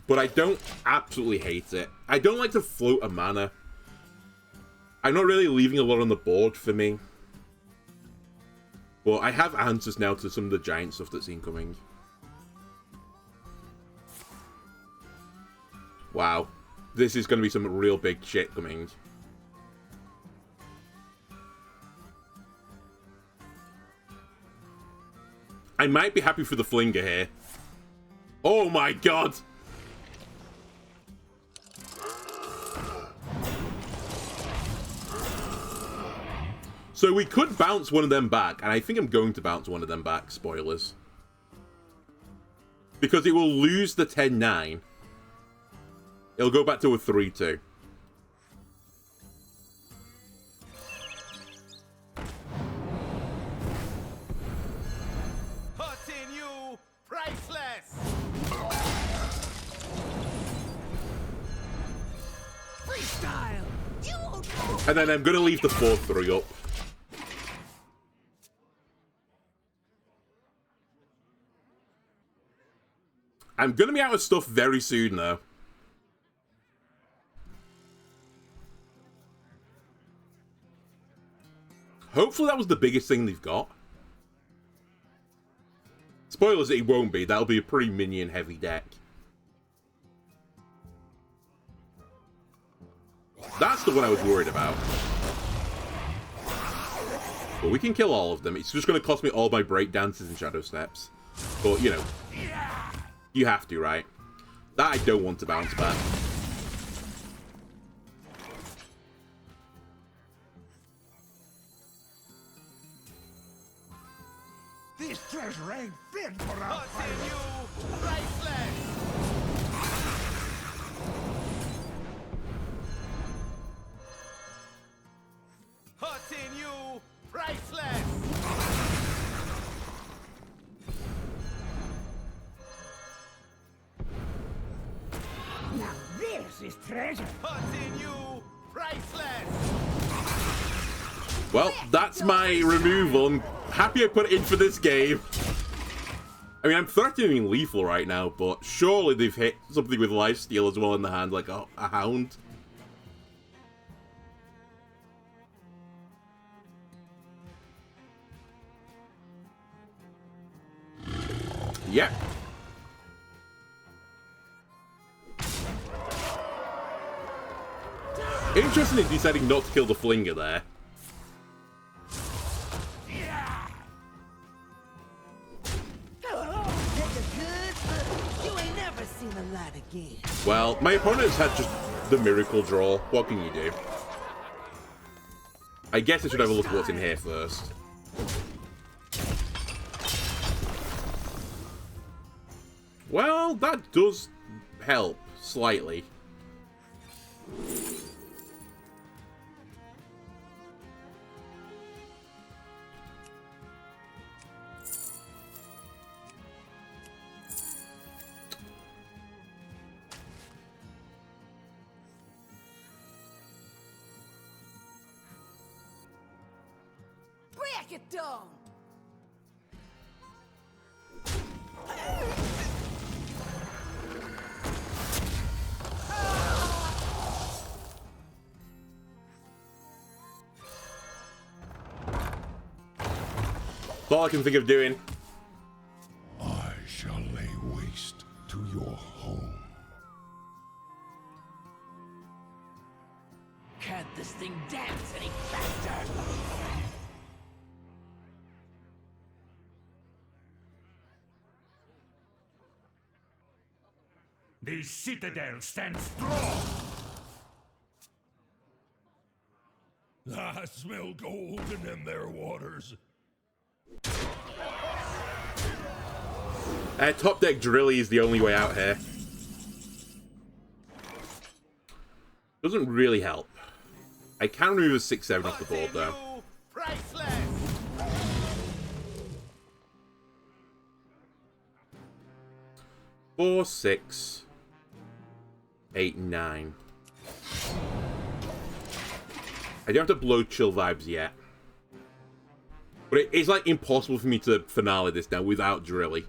Speaker 1: but I don't absolutely hate it. I don't like to float a mana. I'm not really leaving a lot on the board for me. But I have answers now to some of the giant stuff that's incoming. Wow. this is going to be some real big shit coming. I might be happy for the flinger here. Oh my god! So we could bounce one of them back, and I think I'm going to bounce one of them back, spoilers. Because it will lose the 10-9. It'll go back to a 3-2.
Speaker 3: What's in you? Priceless!
Speaker 2: Freestyle! You won't know.
Speaker 1: And then I'm going to leave the 4-3 up. I'm going to be out of stuff very soon, though. Hopefully that was the biggest thing they've got. Spoilers, it won't be. That'll be a pretty minion-heavy deck. That's the one I was worried about. But we can kill all of them. It's just going to cost me all my breakdances and shadow steps. But, you know, you have to, right? That I don't want to bounce back.
Speaker 8: This treasure ain't fit for our
Speaker 3: What's in you? Priceless! What's in you? Priceless!
Speaker 2: Now this is treasure.
Speaker 3: What's in you? Priceless!
Speaker 1: Well, that's my removal. I'm happy I put it in for this game. I mean, I'm threatening lethal right now, but surely they've hit something with lifesteal as well in the hand, like a hound. Yep. Interesting in deciding not to kill the flinger there.
Speaker 2: Again.
Speaker 1: Well, my opponent's had just the miracle draw. What can you do? I guess I should have a look at what's in here first. Well, that does help slightly.
Speaker 5: Break it down!
Speaker 1: That's all I can think of doing.
Speaker 8: I shall lay waste to your home.
Speaker 3: Can't this thing dance any faster?
Speaker 8: The citadel stands strong. I smell gold in them there waters.
Speaker 1: Top deck Drilly is the only way out here. Doesn't really help. I can remove a 6-7 off the board though.
Speaker 3: Priceless!
Speaker 1: 4, 6, 8, 9. I don't have to blow chill vibes yet. But it's like impossible for me to finale this now without Drilly.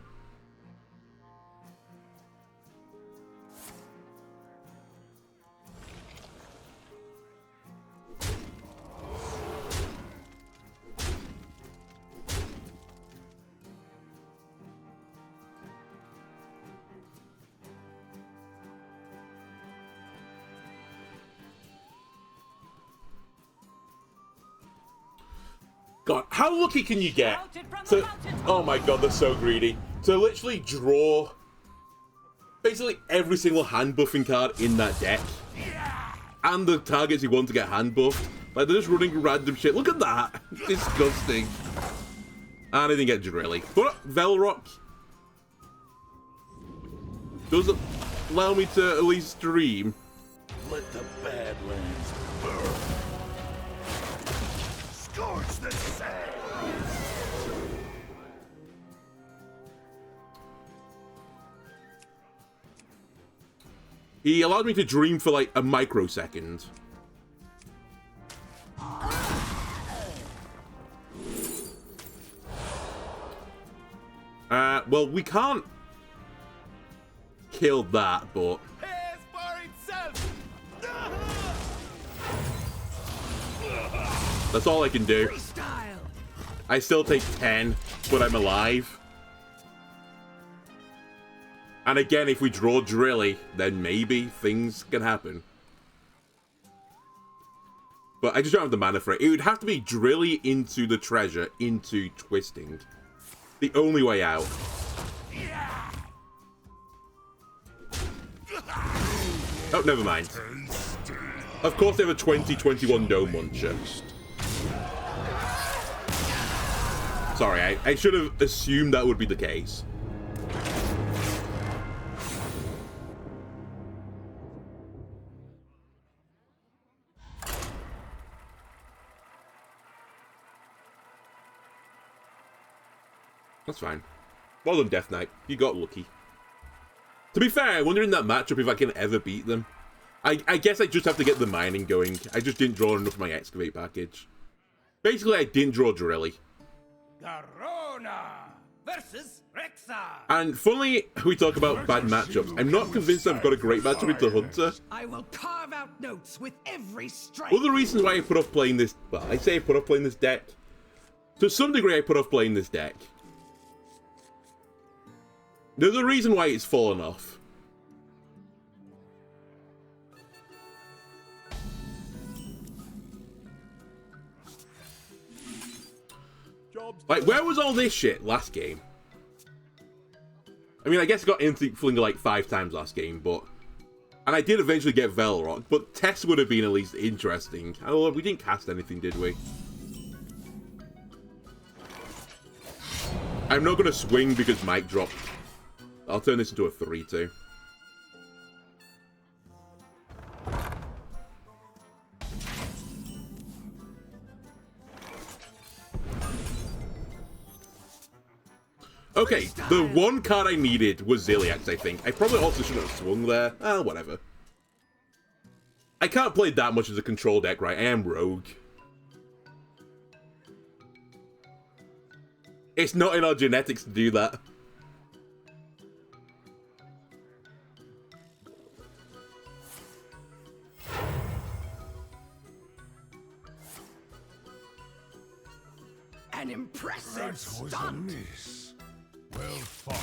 Speaker 1: God, how lucky can you get to... Oh my god, they're so greedy. To literally draw basically every single hand buffing card in that deck. And the targets you want to get hand buffed. Like, they're just running random shit. Look at that. Disgusting. And I didn't get Drilly. But Velrock does allow me to at least stream.
Speaker 7: Let the Badlands burn. Scorch the sand.
Speaker 1: He allowed me to dream for like a microsecond. Well, we can't kill that, but that's all I can do. I still take 10, but I'm alive. And again, if we draw Drilly, then maybe things can happen. But I just don't have the mana for it. It would have to be Drilly into the treasure, into Twisting. The only way out. Oh, never mind. Of course they have a 2021 Dome Muncher. Sorry, I should have assumed that would be the case. That's fine. Well done, Death Knight. You got lucky. To be fair, I wonder in that matchup if I can ever beat them. I guess I just have to get the mining going. I just didn't draw enough of my excavate package. Basically, I didn't draw Drilly.
Speaker 2: Garona versus Rexa.
Speaker 1: And funnily, we talk about bad matchups. I'm not convinced I've got a great matchup with the Hunter.
Speaker 2: I will carve out notes with every strike.
Speaker 1: One of the reasons why I put off playing this... Well, I say I put off playing this deck. To some degree, I put off playing this deck. There's a reason why it's fallen off. Like, where was all this shit last game? I mean, I guess I got Instinct Flinger like 5 times last game, but... And I did eventually get Velrock, but Test would have been at least interesting. Although we didn't cast anything, did we? I'm not going to swing because Mike dropped. I'll turn this into a 3-2. Okay, the one card I needed was Ziliax, I think. I probably also should have swung there. Whatever. I can't play that much as a control deck, right? I am Rogue. It's not in our genetics to do that.
Speaker 2: An impressive stunt.
Speaker 8: Well fought.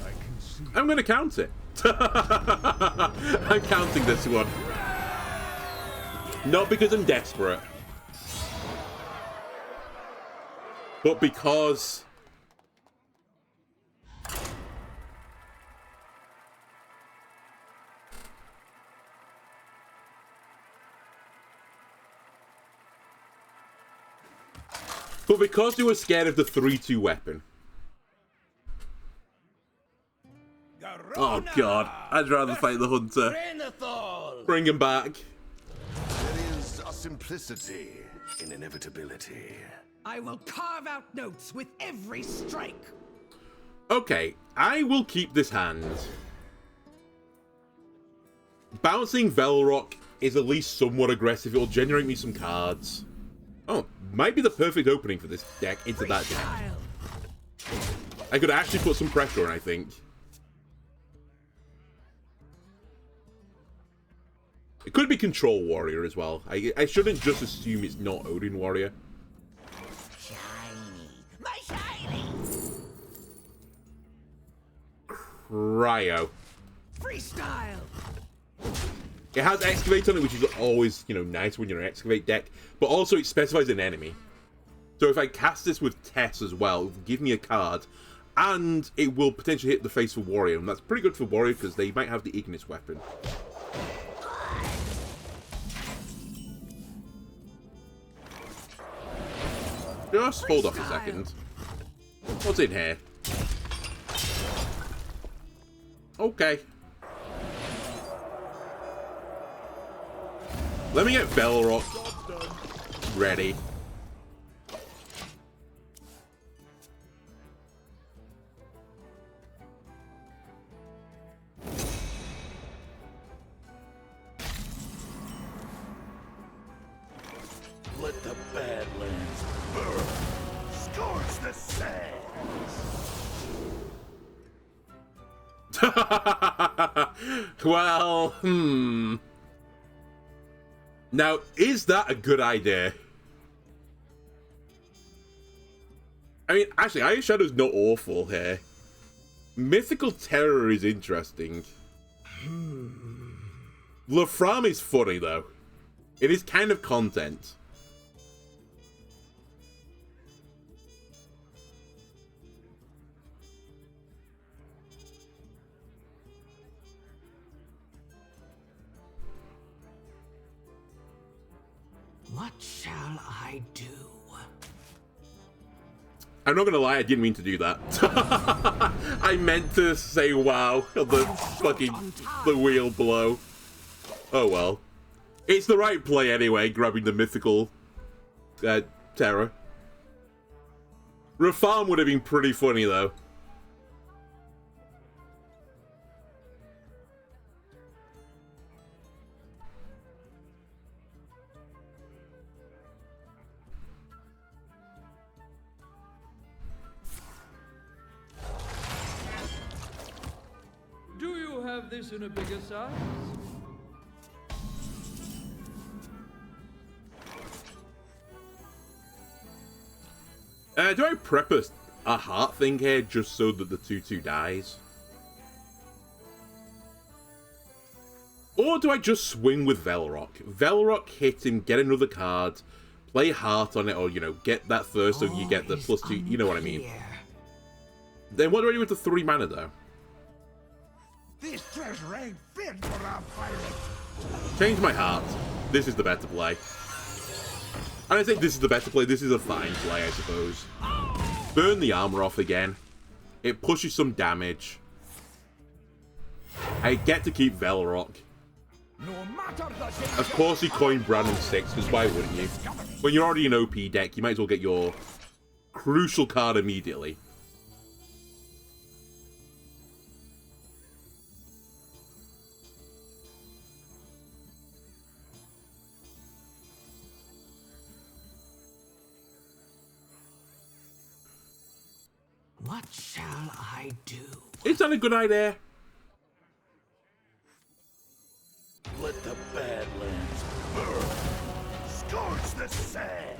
Speaker 8: I can see.
Speaker 1: I'm going to count it. I'm counting this one. Not because I'm desperate. But because... But because you were scared of the 3-2 weapon. Oh god, I'd rather fight the Hunter.
Speaker 3: Renathal!
Speaker 1: Bring him back.
Speaker 7: There is a simplicity in inevitability.
Speaker 2: I will carve out notes with every strike.
Speaker 1: Okay, I will keep this hand. Bouncing Velrock is at least somewhat aggressive. It'll generate me some cards. Oh, might be the perfect opening for this deck into that deck. I could actually put some pressure on, I think. It could be Control Warrior as well. I shouldn't just assume it's not Odin Warrior.
Speaker 3: Shiny. My shiny!
Speaker 1: Cryo.
Speaker 2: Freestyle.
Speaker 1: It has Excavate on it, which is always, you know, nice when you're an Excavate deck. But also it specifies an enemy. So if I cast this with Tess as well, it will give me a card, and it will potentially hit the face for Warrior, and that's pretty good for Warrior because they might have the Ignis weapon. Just hold off a second. What's in here? Okay. Let me get Velrock ready.
Speaker 7: Let the Badlands burn. Scorch the sands.
Speaker 1: Well, Now, is that a good idea? I mean, actually, Iron Shadow's not awful here. Mythical Terror is interesting. Lafram is funny, though. It is kind of content.
Speaker 2: What shall I do?
Speaker 1: I'm not gonna lie, I didn't mean to do that. I meant to say wow on the fucking the wheel below. Oh well. It's the right play anyway, grabbing the mythical terror. Refarm would have been pretty funny though.
Speaker 6: Do you have this in a bigger size?
Speaker 1: Do I prep a heart thing here just so that the 2/2 dies? Or do I just swing with Velrock? Velrock hit him, get another card, play heart on it, or, you know, get that first so you get the +2, you know what I mean. Then what do I do with the 3 mana, though?
Speaker 7: This treasure ain't fit for a pirate.
Speaker 1: Change my heart. This is the better play. And I think this is the better play. This is a fine play, I suppose. Burn the armor off again. It pushes some damage. I get to keep Velrock. Of course you coin Brann on 6, because why wouldn't you? When you're already an OP deck, you might as well get your crucial card immediately.
Speaker 2: What shall I do?
Speaker 1: Is that a good idea?
Speaker 7: Let the Badlands burn. Scorch the sand.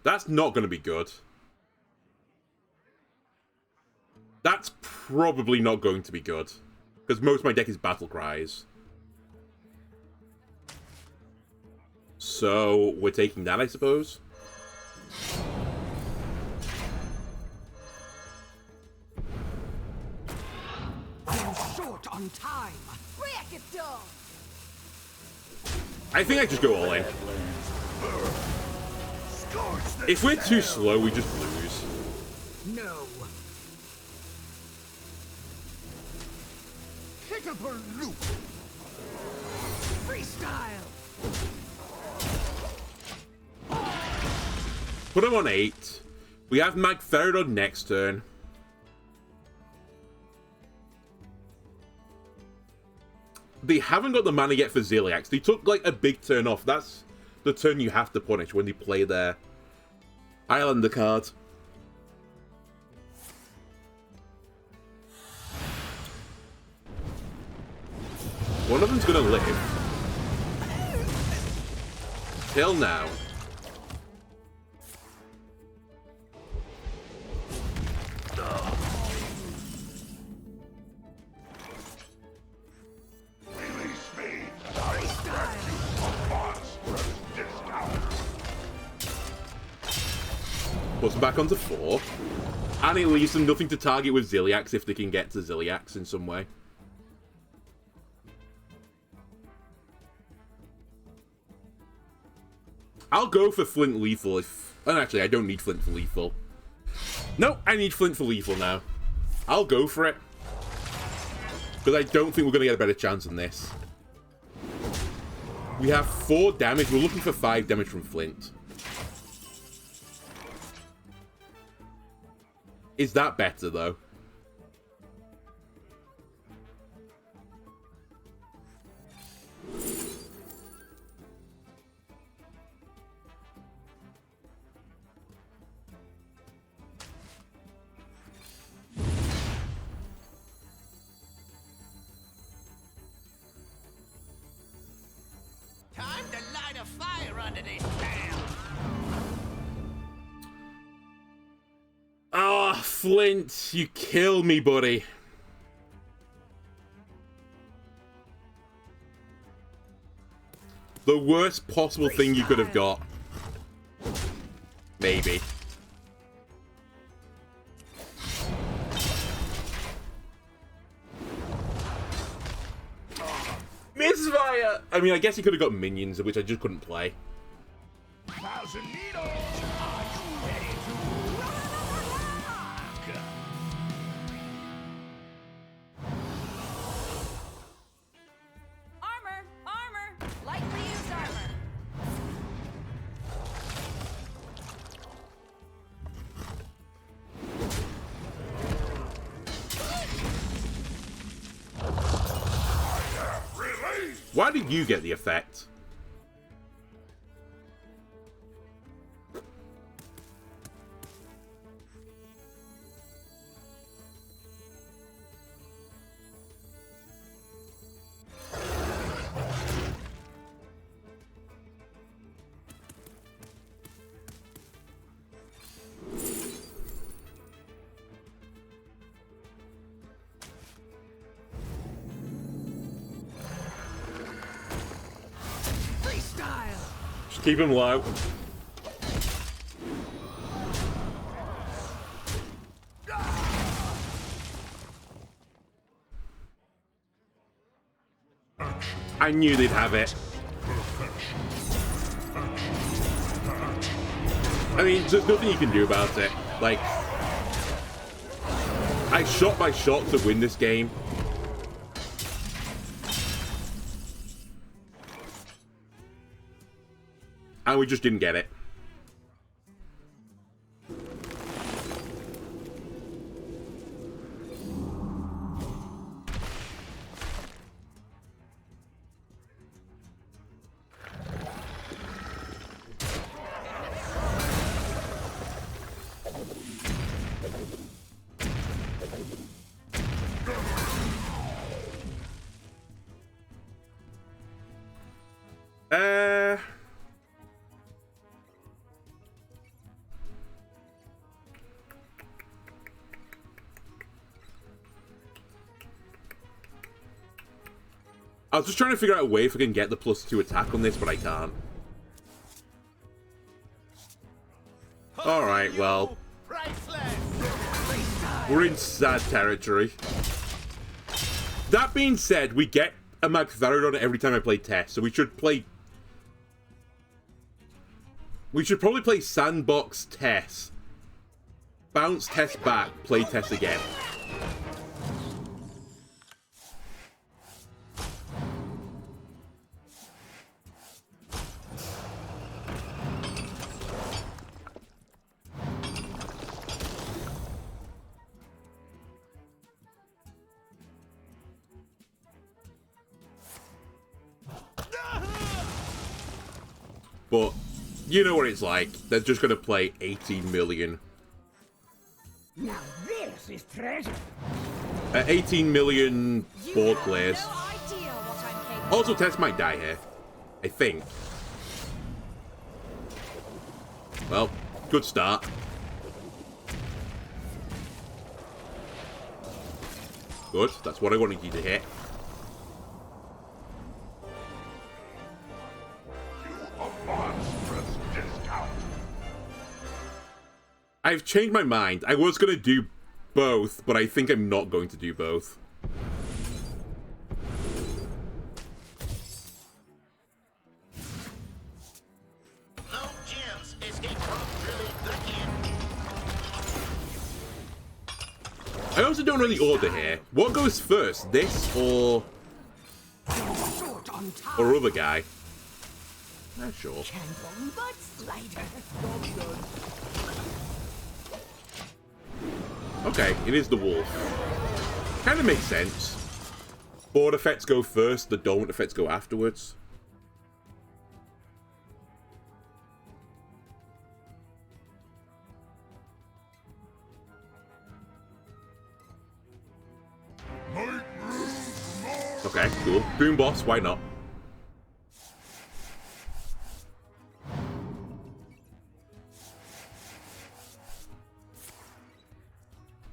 Speaker 1: That's not going to be good. That's probably not going to be good. Because most of my deck is battlecries. So, we're taking that, I suppose.
Speaker 2: I'm short on time.
Speaker 5: Break it down!
Speaker 1: I think I just go all in. If we're too slow, we just lose.
Speaker 2: No.
Speaker 7: Pick up a loop.
Speaker 2: Freestyle.
Speaker 1: Put him on 8. We have Magtheridon next turn. They haven't got the mana yet for Ziliax. They took like a big turn off. That's the turn you have to punish when they play their Highlander card. One of them's gonna live. Till now. Puts them back onto 4. And it leaves them nothing to target with Ziliax if they can get to Ziliax in some way. I'll go for Flint Lethal if... And actually, I don't need Flint for Lethal. No, I need Flint for Lethal now. I'll go for it. Because I don't think we're going to get a better chance than this. We have 4 damage. We're looking for 5 damage from Flint. Is that better, though?
Speaker 3: Time to light a fire under this town.
Speaker 1: Ah, Flint, you kill me, buddy. The worst possible thing you could have got. Maybe. Misfire! I mean, I guess he could have got minions, which I just couldn't play.
Speaker 7: Thousand needles! Are you ready to rock?
Speaker 5: Armor! Armor! Lightly used armor.
Speaker 1: Why did you get the effect? Just keep him low. I knew they'd have it. I mean, there's nothing you can do about it. Like, I shot my shot to win this game. And we just didn't get it. I was just trying to figure out a way if I can get the +2 attack on this, but I can't. Alright, well. We're in sad territory. That being said, we get a Magvarodon every time I play Test, so we should play... We should probably play Sandbox Test. Bounce Test back, play Test again. But you know what it's like. They're just going to play 18 million.
Speaker 2: Now this is treasure.
Speaker 1: 18 million board players.
Speaker 5: No idea what I'm capable
Speaker 1: Also,
Speaker 5: of.
Speaker 1: Tess might die here. I think. Well, good start. Good. That's what I wanted you to hit.
Speaker 7: A monstrous discount.
Speaker 1: I've changed my mind. I was going to do both, but I think I'm not going to do both.
Speaker 3: No gems escape from drilling the end.
Speaker 1: I also don't know the order here. What goes first? This or other guy? Not sure. Okay, it is the wolf. Kind of makes sense. Board effects go first, the dormant effects go afterwards. Okay, cool. Boomboss, why not?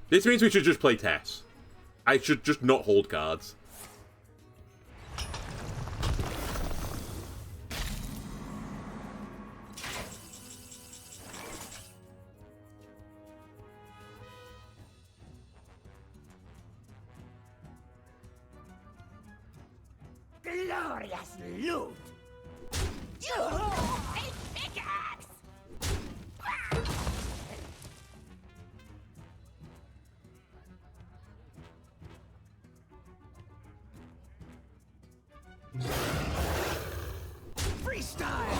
Speaker 1: This means we should just play Tess. I should just not hold cards.
Speaker 4: Glorious loot! A pickaxe!
Speaker 2: Freestyle!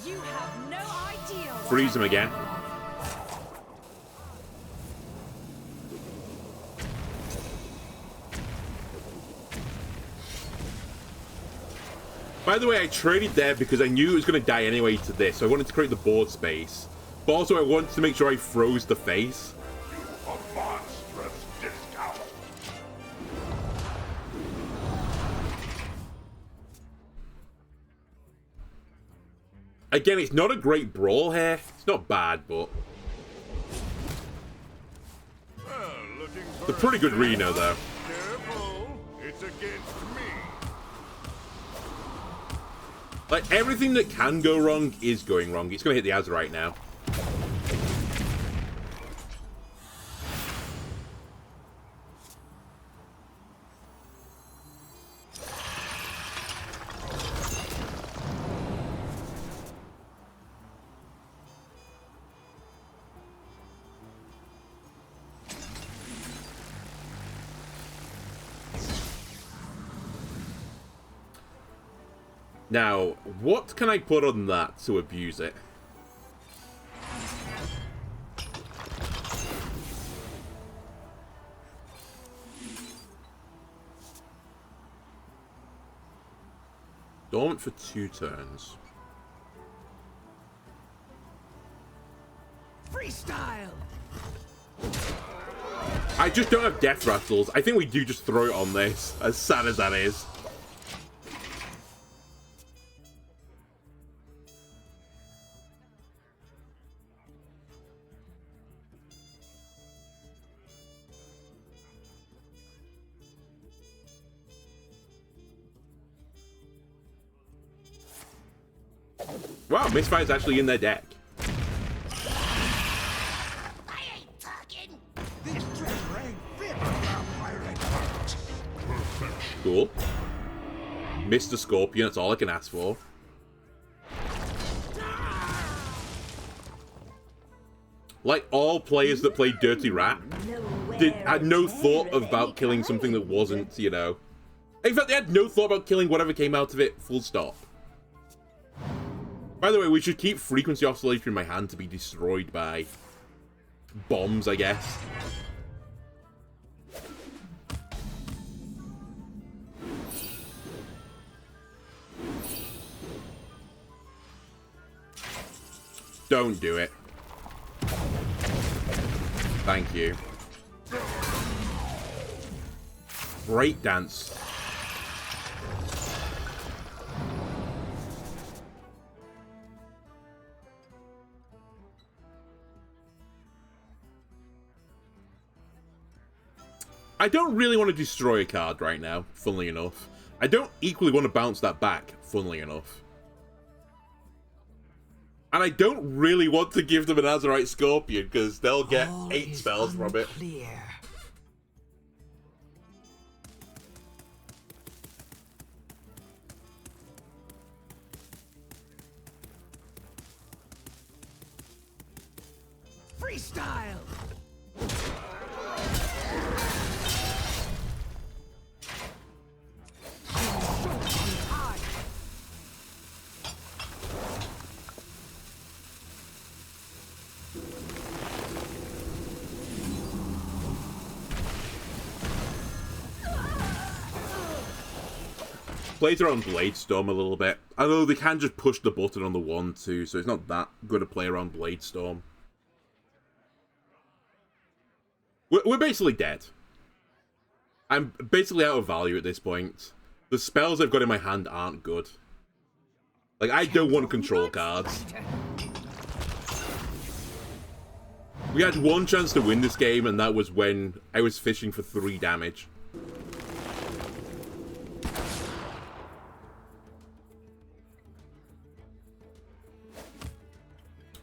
Speaker 5: You have no idea what
Speaker 1: Freeze him
Speaker 5: I'm
Speaker 1: again.
Speaker 5: capable of.
Speaker 1: By the way, I traded there because I knew it was going to die anyway to this, so I wanted to create the board space. But also I wanted to make sure I froze the face.
Speaker 8: A monstrous discount.
Speaker 1: Again, it's not a great brawl here. It's not bad, but... It's a pretty good Reno, though.
Speaker 8: Careful, it's against me.
Speaker 1: Like, everything that can go wrong is going wrong. It's going to hit the Az right now. Now, what can I put on that to abuse it? Dormant for 2 turns.
Speaker 2: Freestyle!
Speaker 1: I just don't have death rattles. I think we do just throw it on this, as sad as that is. Wow, Misfire's actually in their deck.
Speaker 4: I ain't talking!
Speaker 7: This treasure ain't fit for our pirate heart.
Speaker 1: Cool. Mr. Scorpion, that's all I can ask for. Like all players that play Dirty Rat, had no thought about killing something that wasn't, you know. In fact, they had no thought about killing whatever came out of it, full stop. By the way, we should keep frequency oscillator in my hand to be destroyed by bombs, I guess. Don't do it. Thank you. Breakdance. I don't really want to destroy a card right now, funnily enough. I don't equally want to bounce that back, funnily enough. And I don't really want to give them an Azurite Scorpion, because they'll get 8 spells from it.
Speaker 2: Freestyle!
Speaker 1: Plays around Bladestorm a little bit. Although they can just push the button on the 1-2, so it's not that good a play around Bladestorm. We're basically dead. I'm basically out of value at this point. The spells I've got in my hand aren't good. Like, I don't want control cards. We had one chance to win this game, and that was when I was fishing for 3 damage.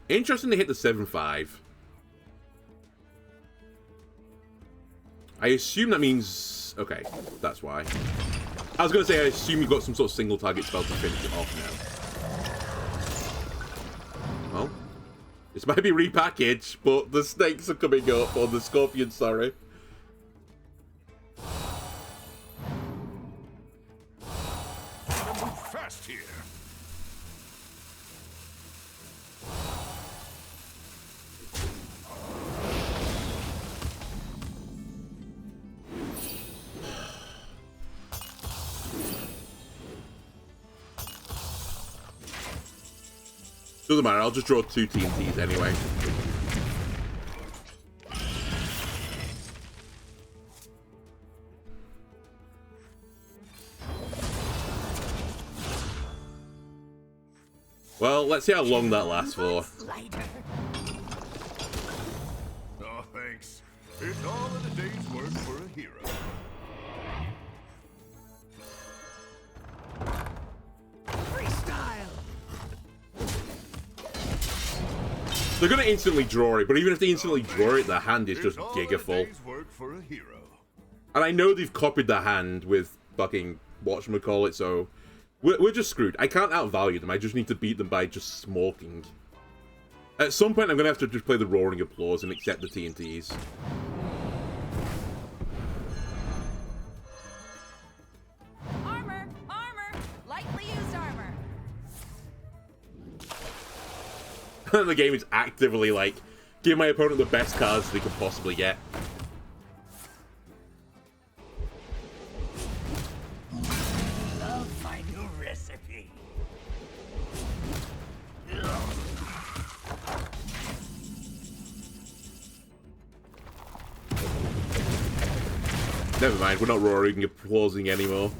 Speaker 1: Interesting to hit the 7-5. I assume that means... Okay, that's why. I was going to say, I assume you've got some sort of single target spell to finish it off now. Well, this might be repackaged, but the snakes are coming up, or the scorpions, sorry.
Speaker 8: Move fast here.
Speaker 1: Doesn't matter, I'll just draw 2 TNTs anyway. Well, let's see how long that lasts for.
Speaker 8: Oh, thanks. It's all in a day's work for a hero.
Speaker 1: They're gonna instantly draw it, but even if they instantly draw it, their hand is just giga-full. And I know they've copied their hand with fucking whatchamacallit, so we're just screwed. I can't outvalue them, I just need to beat them by just smoking. At some point, I'm gonna have to just play the Roaring Applause and accept the TNTs.
Speaker 5: Armor! Armor! Lightly used armor!
Speaker 1: The game is actively like, give my opponent the best cards they can possibly get.
Speaker 2: Love my new recipe.
Speaker 1: Never mind, we're not roaring applauding anymore.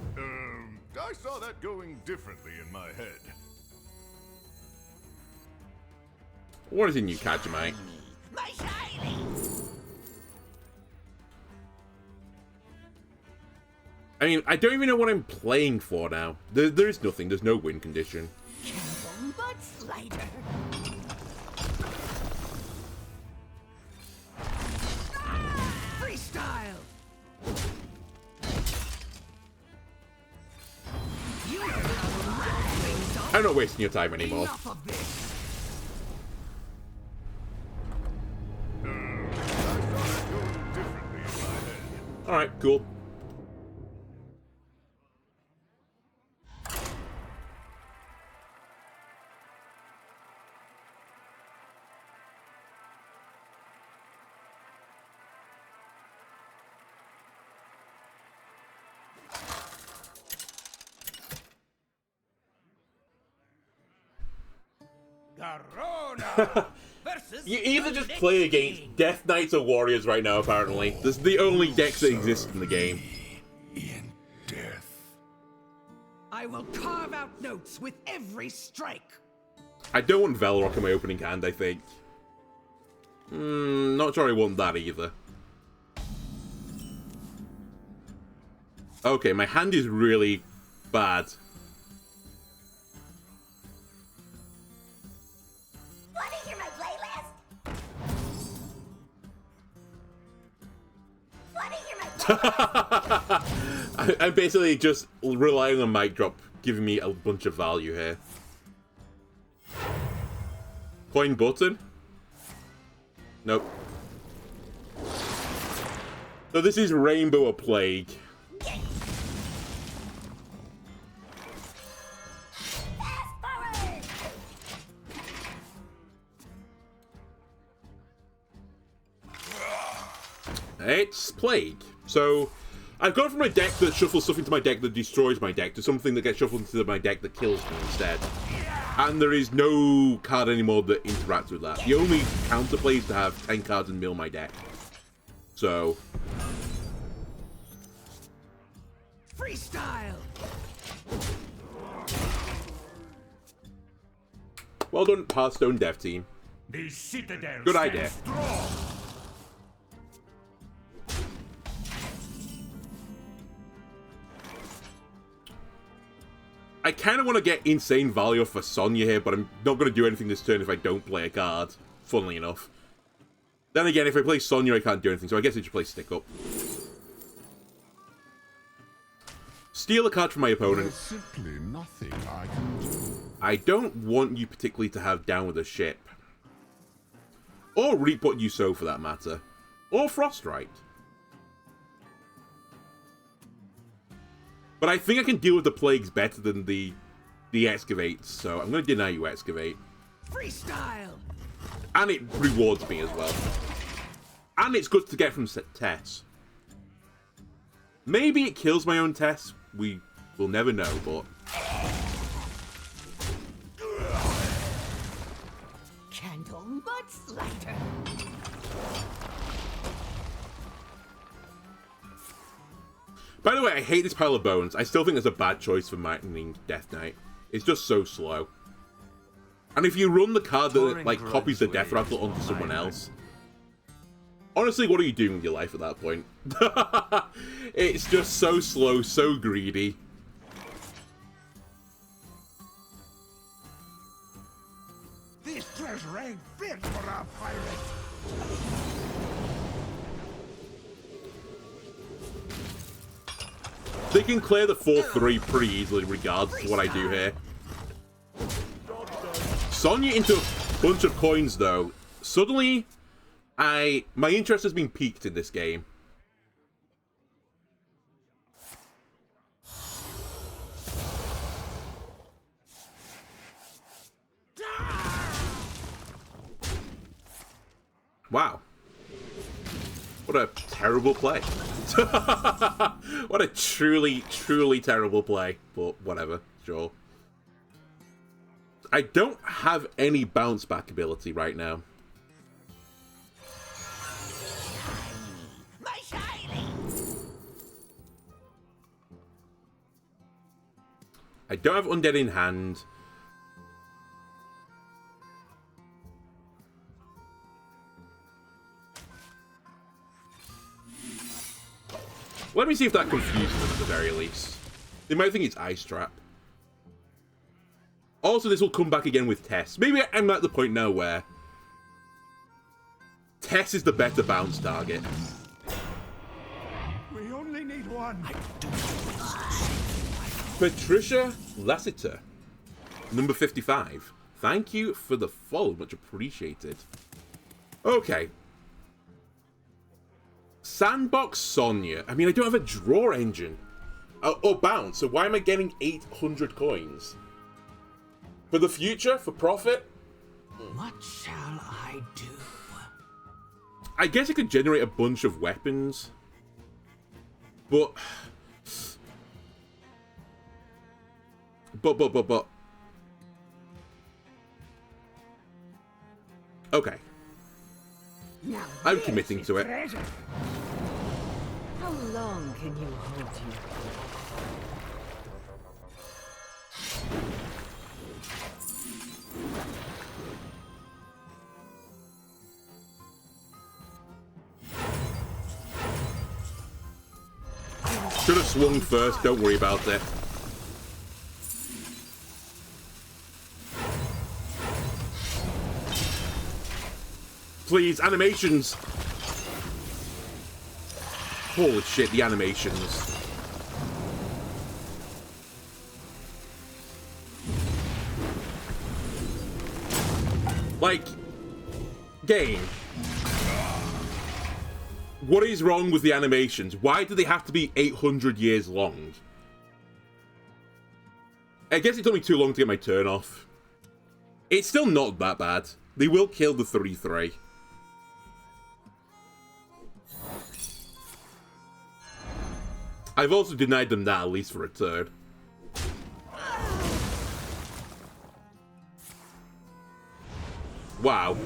Speaker 8: I saw that going differently in my head.
Speaker 1: What is in you, Kajimite?
Speaker 2: My shiny!
Speaker 1: I mean, I don't even know what I'm playing for now. There is nothing, there's no win condition.
Speaker 2: But slider. Freestyle! You don't have wings on.
Speaker 1: I'm not wasting your time anymore.
Speaker 2: Enough of this.
Speaker 1: Alright, cool. You either just play against Death Knights or Warriors right now, apparently. This is the only decks that exist in the game.
Speaker 8: In death.
Speaker 2: I will carve out notes with every strike.
Speaker 1: I don't want Velrock in my opening hand, I think. Not sure I want that either. Okay, my hand is really bad.
Speaker 4: Want to hear my playlist? Want to hear my playlist?
Speaker 1: I'm basically just relying on mic drop, giving me a bunch of value here. Coin button? Nope. So this is Rainbow a Plague.
Speaker 4: Fast forward!
Speaker 1: It's Plague. So I've gone from a deck that shuffles stuff into my deck that destroys my deck to something that gets shuffled into my deck that kills me instead. And there is no card anymore that interacts with that. The only counterplay is to have 10 cards and mill my deck. So...
Speaker 2: Freestyle!
Speaker 1: well done, Hearthstone dev team.
Speaker 7: The citadel
Speaker 1: Good idea.
Speaker 7: strong.
Speaker 1: I kind of want to get insane value for Sonya here, but I'm not going to do anything this turn if I don't play a card, funnily enough. Then again, if I play Sonya, I can't do anything, so I guess I should play Stick Up. Steal a card from my opponent.
Speaker 8: There's simply nothing I can do.
Speaker 1: I don't want you particularly to have Down with a Ship. Or Reap What You Sow, for that matter. Or Frostwrite. But I think I can deal with the Plagues better than the Excavates, so I'm going to deny you Excavate.
Speaker 2: Freestyle!
Speaker 1: And it rewards me as well. And it's good to get from Tess. Maybe it kills my own Tess. We will never know, but...
Speaker 2: Candle much lighter.
Speaker 1: By the way, I hate this pile of bones. I still think it's a bad choice for mining Death Knight. It's just so slow. And if you run the card that like copies the Death Rattle onto someone else... honestly, what are you doing with your life at that point? It's just so slow, so greedy.
Speaker 7: This treasure ain't fit for a pirate.
Speaker 1: They can clear the 4-3 pretty easily regardless of what I do here. Sonya into a bunch of coins though. Suddenly, my interest has been piqued in this game. Wow. What a terrible play. What a truly, truly terrible play. But whatever, sure. I don't have any bounce back ability right now.
Speaker 4: My shiny!
Speaker 1: I don't have Undead in hand. Let me see if that confuses them at the very least. They might think it's Ice Trap. Also, this will come back again with Tess. Maybe I'm at the point now where Tess is the better bounce target.
Speaker 7: We only need one.
Speaker 1: Patricia Lassiter, number 55. Thank you for the follow, much appreciated. Okay. Sandbox Sonya. I mean, I don't have a draw engine. Or bounce, so why am I getting 800 coins? For the future? For profit?
Speaker 2: What shall I do?
Speaker 1: I guess I could generate a bunch of weapons. But... Okay.
Speaker 2: Now
Speaker 1: I'm
Speaker 2: this
Speaker 1: committing
Speaker 2: is
Speaker 1: to it.
Speaker 2: treasure. How long can you hold your
Speaker 1: Should have swung first, don't worry about it. Please, animations! Holy shit, the animations. Like, game. What is wrong with the animations? Why do they have to be 800 years long? I guess it took me too long to get my turn off. It's still not that bad. They will kill the 3-3. I've also denied them that, at least for a turn. Wow.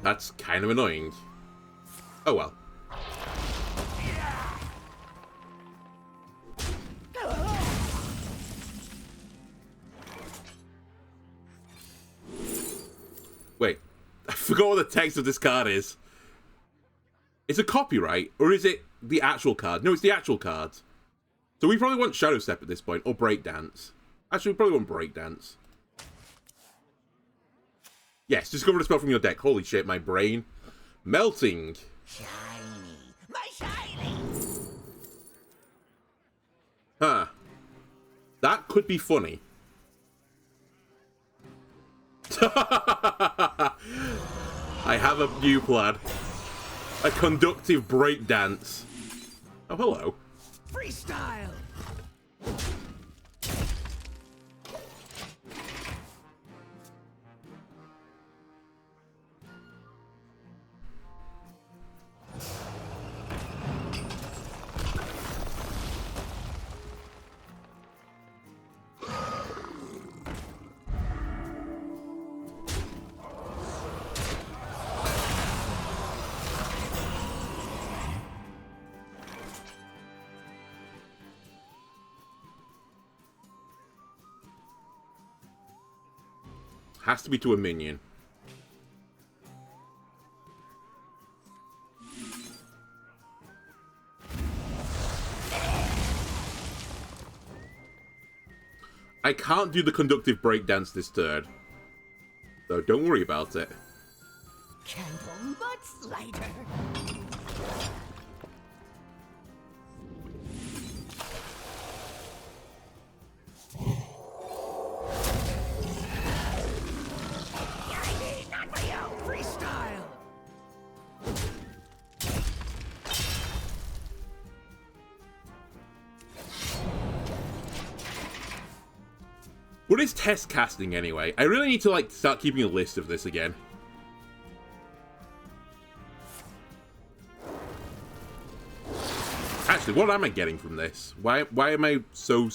Speaker 1: That's kind of annoying. Oh well. Wait. I forgot what the text of this card is. It's a copyright, or is it the actual card? No, it's the actual card. So we probably want Shadow Step at this point, or Breakdance. Actually, we probably want Breakdance. Yes, discover a spell from your deck. Holy shit, my brain. Melting.
Speaker 3: Shiny. My shiny.
Speaker 1: Huh. That could be funny. I have a new plan. A conductive breakdance. Oh, hello.
Speaker 2: Freestyle.
Speaker 1: Has to be to a minion. I can't do the conductive breakdance this turn. So don't worry about it.
Speaker 2: Candle much lighter. Freestyle.
Speaker 1: What is test casting anyway? I really need to like start keeping a list of this again. Actually, what am I getting from this? Why am I so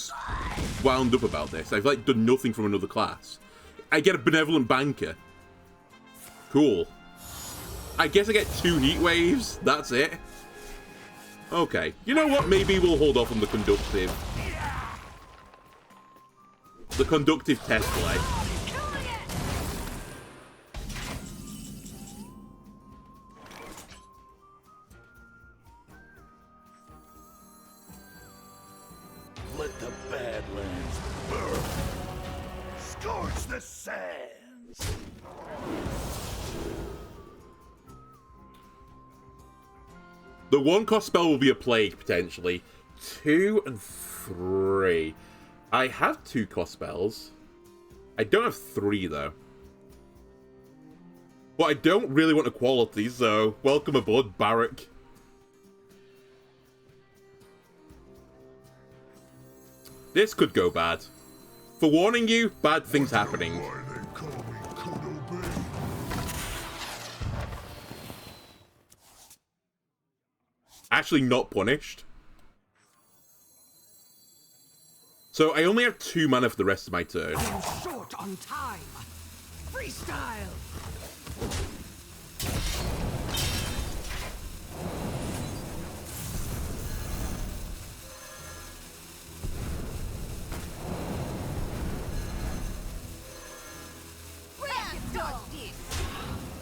Speaker 1: wound up about this? I've like done nothing from another class. I get a benevolent banker. Cool. I guess I get 2 heat waves. That's it. Okay. You know what? Maybe we'll hold off on the conductive. The conductive test play.
Speaker 7: Let the Badlands burn. Scorch the sands.
Speaker 1: The 1-cost spell will be a plague, potentially. 2 and 3. I have 2-cost spells. I don't have 3, though. But I don't really want equality, so welcome aboard, Barrack. This could go bad. For warning you, bad things happening.
Speaker 8: Why they call me Kodo Bay?
Speaker 1: Actually not punished. So I only have 2 mana for the rest of my turn.
Speaker 2: I am short on time. Freestyle.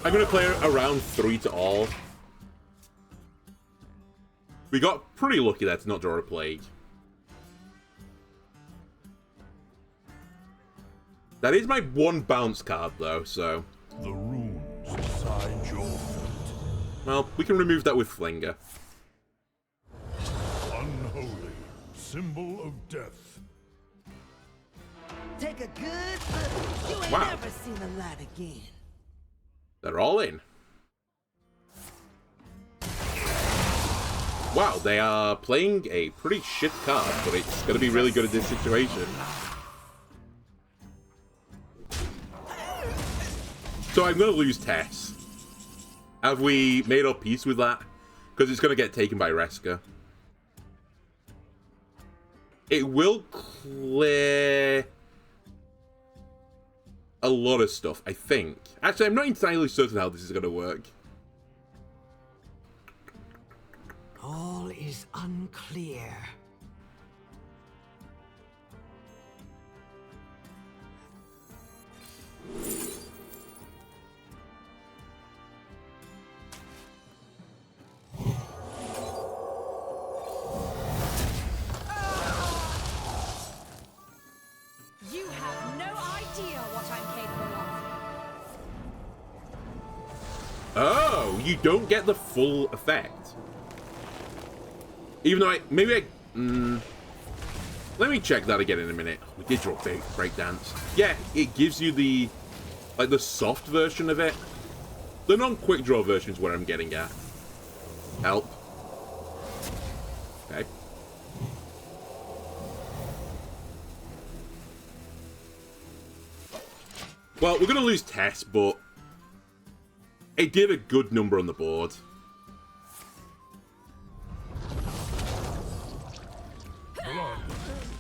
Speaker 1: I'm going to play around 3 to all. We got pretty lucky there to not draw a plague. That is my one bounce card, though, so...
Speaker 8: The runes decide your fate.
Speaker 1: Well, we can remove that with Flinger.
Speaker 8: Unholy, symbol of death.
Speaker 2: Take a good look. You ain't
Speaker 1: Wow.
Speaker 2: never seen the light again.
Speaker 1: They're all in. Wow, they are playing a pretty shit card, but it's going to be really good at this situation. So I'm going to lose Tess. Have we made our peace with that? Because it's going to get taken by Reska. It will clear a lot of stuff, I think. Actually, I'm not entirely certain how this is going to work.
Speaker 7: All is unclear.
Speaker 5: You have no idea what I'm capable of.
Speaker 1: Oh, you don't get the full effect. Even though let me check that again in a minute. We did draw breakdance. Yeah, it gives you the soft version of it. The non-quick draw version is where I'm getting at. Help. Okay. Well, we're gonna lose Tess, but it did a good number on the board.
Speaker 8: Blood,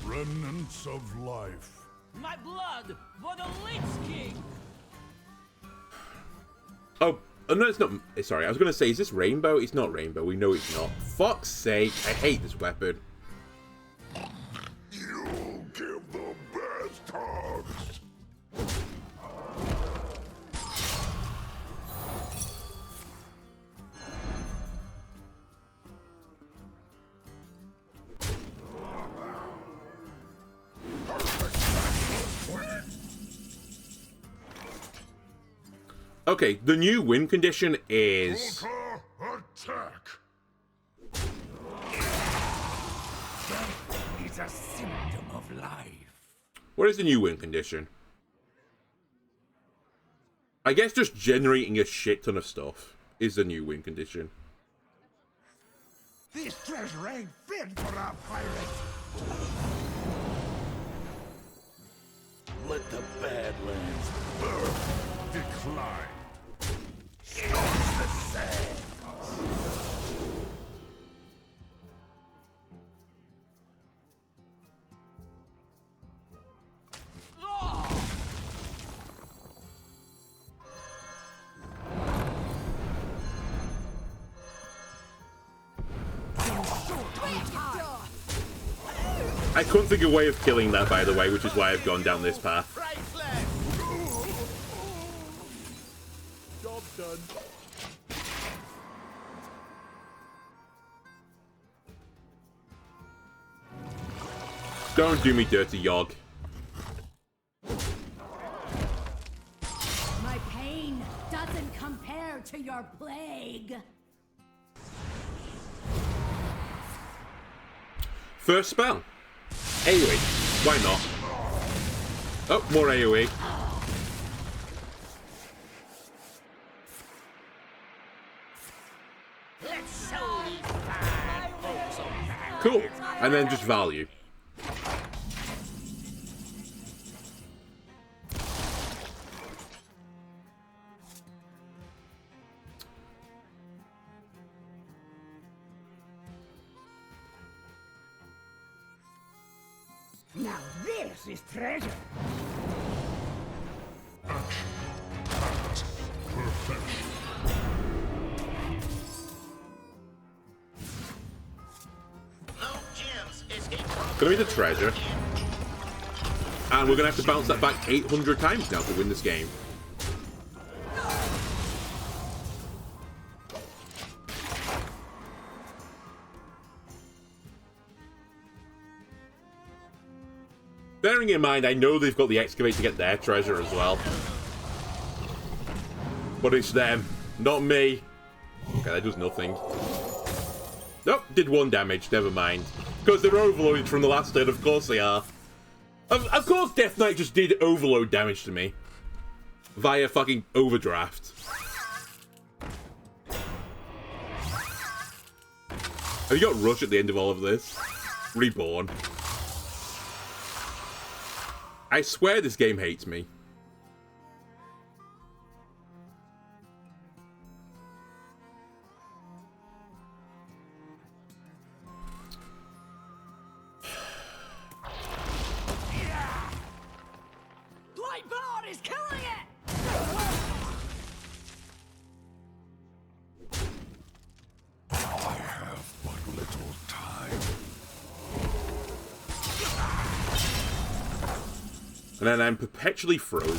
Speaker 8: remnants of life.
Speaker 3: My blood for the Lich King!
Speaker 1: Oh, no, it's not. Sorry, I was going to say, is this Rainbow? It's not Rainbow. We know it's not. Fuck's sake, I hate this weapon.
Speaker 8: You give the best hugs.
Speaker 1: Okay, the new win condition is...
Speaker 8: Attack.
Speaker 7: Death is a symptom of life.
Speaker 1: What is the new win condition? I guess just generating a shit ton of stuff is the new win condition.
Speaker 7: This treasure ain't fit for a pirate.
Speaker 8: Let the Badlands burn. Decline. Scorch the sands.
Speaker 1: I couldn't think of a way of killing that, by the way, which is why I've gone down this path.
Speaker 6: Job done.
Speaker 1: Don't do me dirty, Yogg.
Speaker 4: My pain doesn't compare to your plague.
Speaker 1: First spell. AoE. Why not? Oh, more AoE.
Speaker 3: Let's show these fine folks some
Speaker 1: Cool. And then just value.
Speaker 7: Now this is treasure.
Speaker 8: Perfection.
Speaker 3: no gems escape from
Speaker 1: Gonna be the treasure. And we're gonna have to bounce that back 800 times now to win this game. bearing in mind, I know they've got the excavate to get their treasure as well. But it's them, not me. Okay, that does nothing. Nope, did 1 damage, never mind. Because they're overloaded from the last turn, of course they are. Of course Death Knight just did overload damage to me. Via fucking overdraft. Have you got Rush at the end of all of this? Reborn. I swear this game hates me.
Speaker 2: Blightboard is killing it!
Speaker 8: I have but little time.
Speaker 1: And then I'm perpetually frozen.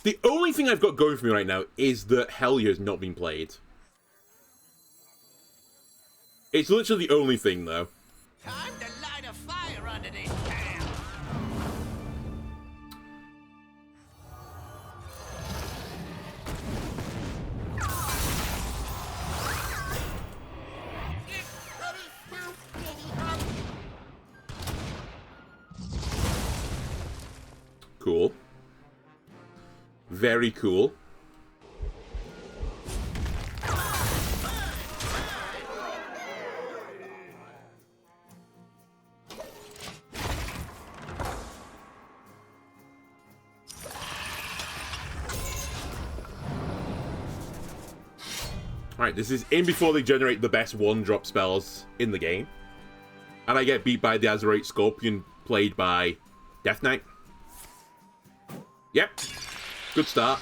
Speaker 1: The only thing I've got going for me right now is that Hellier has not been played. It's literally the only thing, though.
Speaker 3: Time to light a fire under this town.
Speaker 1: Cool. Very cool. Alright, this is in before they generate the best one-drop spells in the game. And I get beat by the Azurite Scorpion, played by Death Knight. Yep. Good start.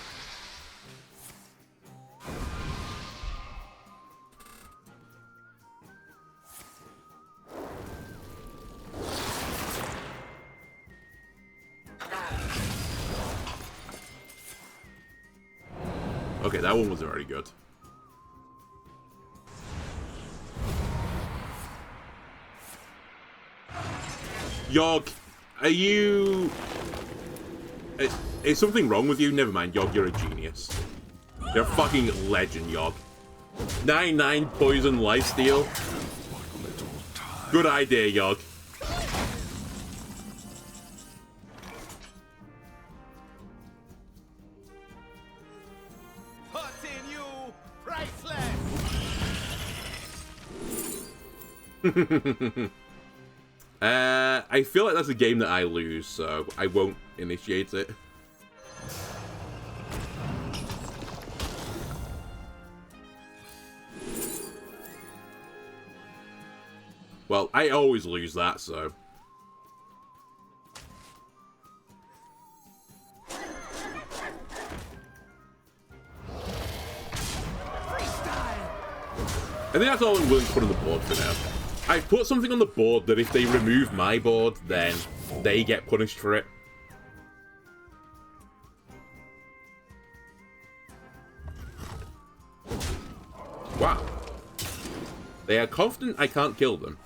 Speaker 1: Okay, that one wasn't very good. Yogg, are you... Is something wrong with you? Never mind, Yogg, you're a genius. You're a fucking legend, Yogg. 9/9 poison lifesteal. Good idea, Yogg.
Speaker 3: What's in you? Priceless.
Speaker 1: I feel like that's a game that I lose, so I won't initiate it. Well, I always lose that, so... I think that's all I'm willing to put on the board for now. I've put something on the board that if they remove my board, then they get punished for it. Wow. They are confident I can't kill them.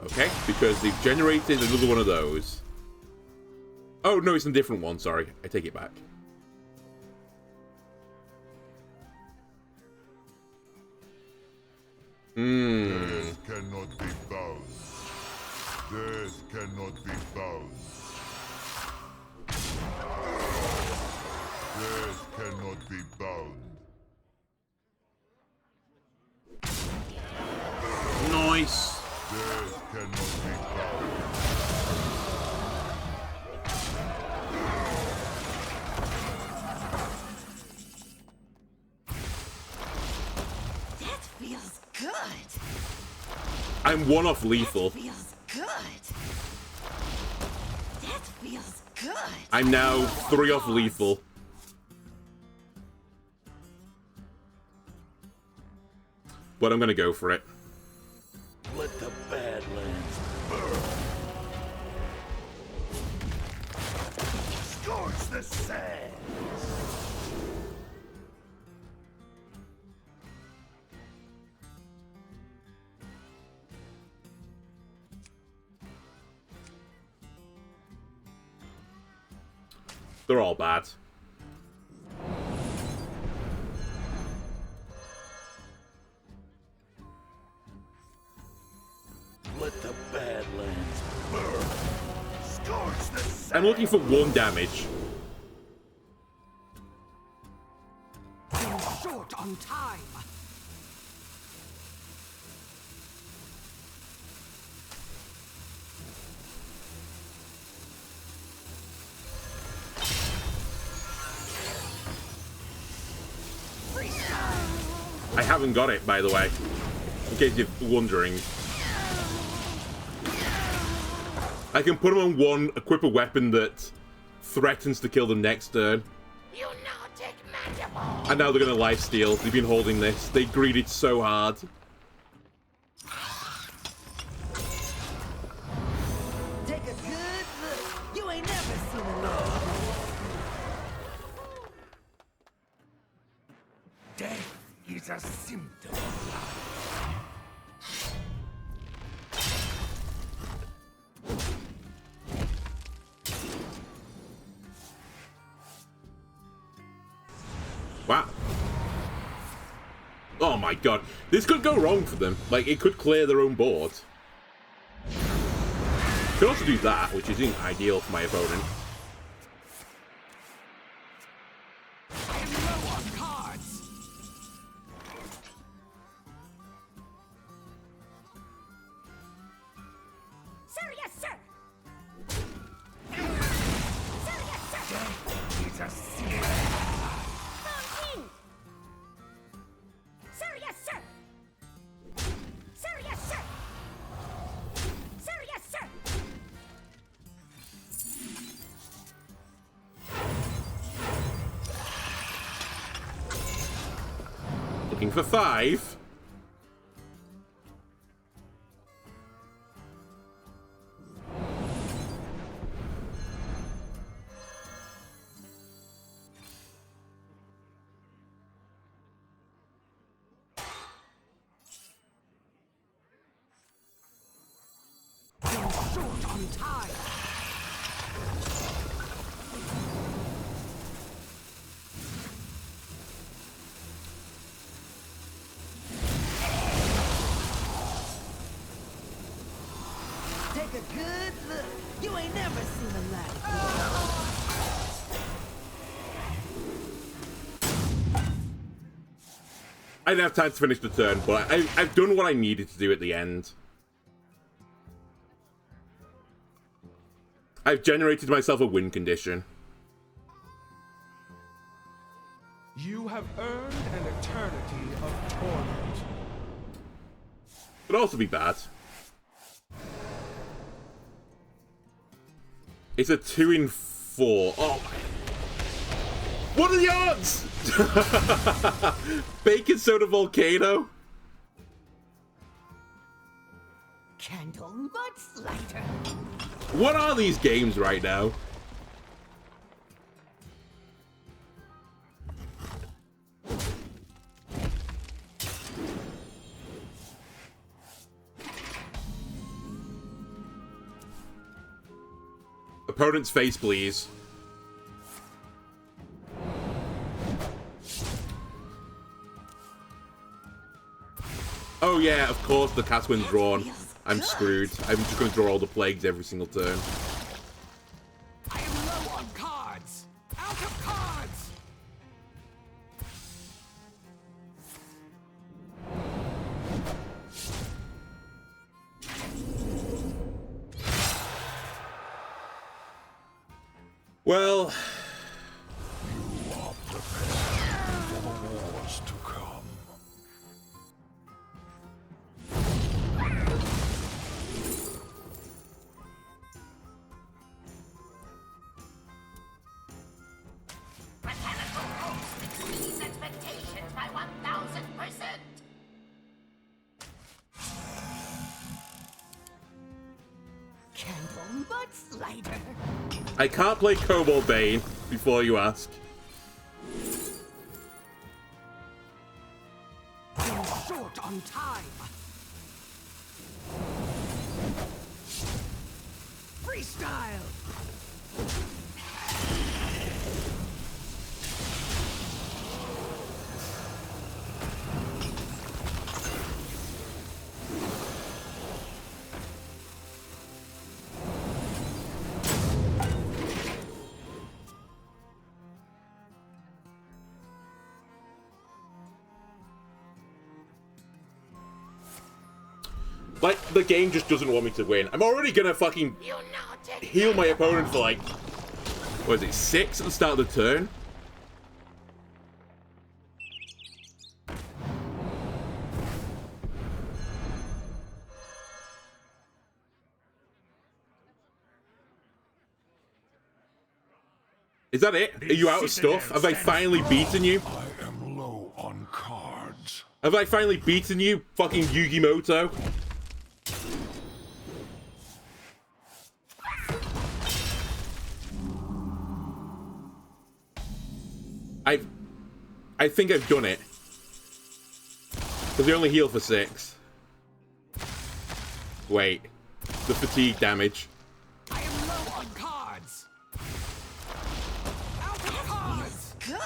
Speaker 1: Okay, because they've generated another one of those. Oh, no, it's a different one. Sorry, I take it back.
Speaker 8: Death cannot be bound. Death cannot be bound. Death cannot be bound.
Speaker 1: Nice.
Speaker 8: Death cannot be bound.
Speaker 2: That feels good.
Speaker 1: I'm one off lethal.
Speaker 2: That feels good. That feels good.
Speaker 1: I'm now 3 off lethal. But I'm gonna go for it.
Speaker 3: Let the Badlands burn. Scorch the sand.
Speaker 1: They're all bad.
Speaker 7: Let the Badlands burn. Scorch the sand.
Speaker 1: I'm looking for 1 damage.
Speaker 2: You're short on time.
Speaker 1: I haven't got it, by the way, in case you're wondering. I can put them on 1, equip a weapon that threatens to kill them next turn.
Speaker 3: You now take mandible.
Speaker 1: And now they're going to lifesteal. They've been holding this. They greeded so hard.
Speaker 2: Take a good look. You ain't never seen a love.
Speaker 7: Death is a symptom of life.
Speaker 1: Wow. Oh my god. This could go wrong for them. Like, it could clear their own board. Could also do that, which isn't ideal for my opponent.
Speaker 2: I am low on cards.
Speaker 4: Sir, yes, sir. Sir, yes, sir.
Speaker 7: Death is a symptom.
Speaker 4: Wrong in. Sir, yes, sir. Sir, yes, sir. Sir, yes, sir.
Speaker 1: Looking for 5.
Speaker 2: You're short on time. Take a good look. You ain't never seen a light.
Speaker 1: I didn't have time to finish the turn, but I've done what I needed to do at the end. I've generated myself a win condition.
Speaker 9: You have earned an eternity of torment.
Speaker 1: Could also be bad. It's a 2 in 4. Oh my. What are the odds? Bacon soda volcano?
Speaker 2: Candle mudslider.
Speaker 1: What are these games right now? Opponent's face, please. Oh yeah, of course the cast wind's drawn. I'm screwed. I'm just going to draw all the plagues every single turn.
Speaker 2: I am low on cards. Out of cards.
Speaker 1: Well,
Speaker 8: You are prepared for the wars to come.
Speaker 3: Mechanical host exceeds expectations by 1,000%.
Speaker 2: Candle mudslider.
Speaker 1: I can't play Cobalt Bane before you ask.
Speaker 2: You're short on time. Freestyle.
Speaker 1: Like, the game just doesn't want me to win. I'm already gonna fucking heal my opponent for, like, what is it, 6 at the start of the turn? Is that it? Are you out of stuff? Have I finally beaten you?
Speaker 8: I am low on cards.
Speaker 1: Have I finally beaten you, fucking Yugimoto? I think I've done it. Because they only heal for 6. Wait. The fatigue damage.
Speaker 7: I am low on cards. Out of cards.
Speaker 2: Good.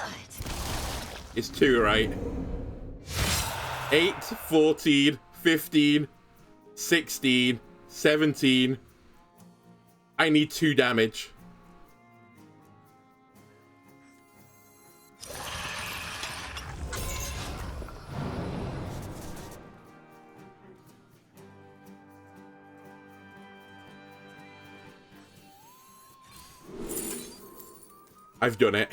Speaker 1: It's 2, right? 8, 14, 15, 16, 17. I need 2 damage. I've done it.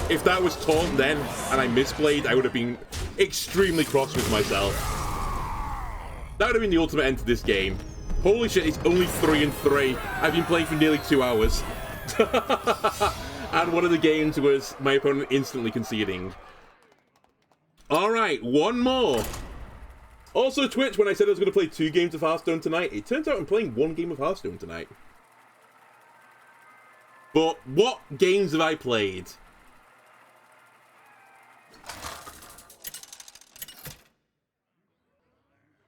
Speaker 1: If that was taunt then, and I misplayed, I would have been extremely cross with myself. That would have been the ultimate end to this game. Holy shit, it's only 3 and 3. I've been playing for nearly 2 hours. And one of the games was my opponent instantly conceding. Alright, one more. Also, Twitch, when I said I was going to play 2 games of Hearthstone tonight, it turns out I'm playing 1 game of Hearthstone tonight. But what games have I played?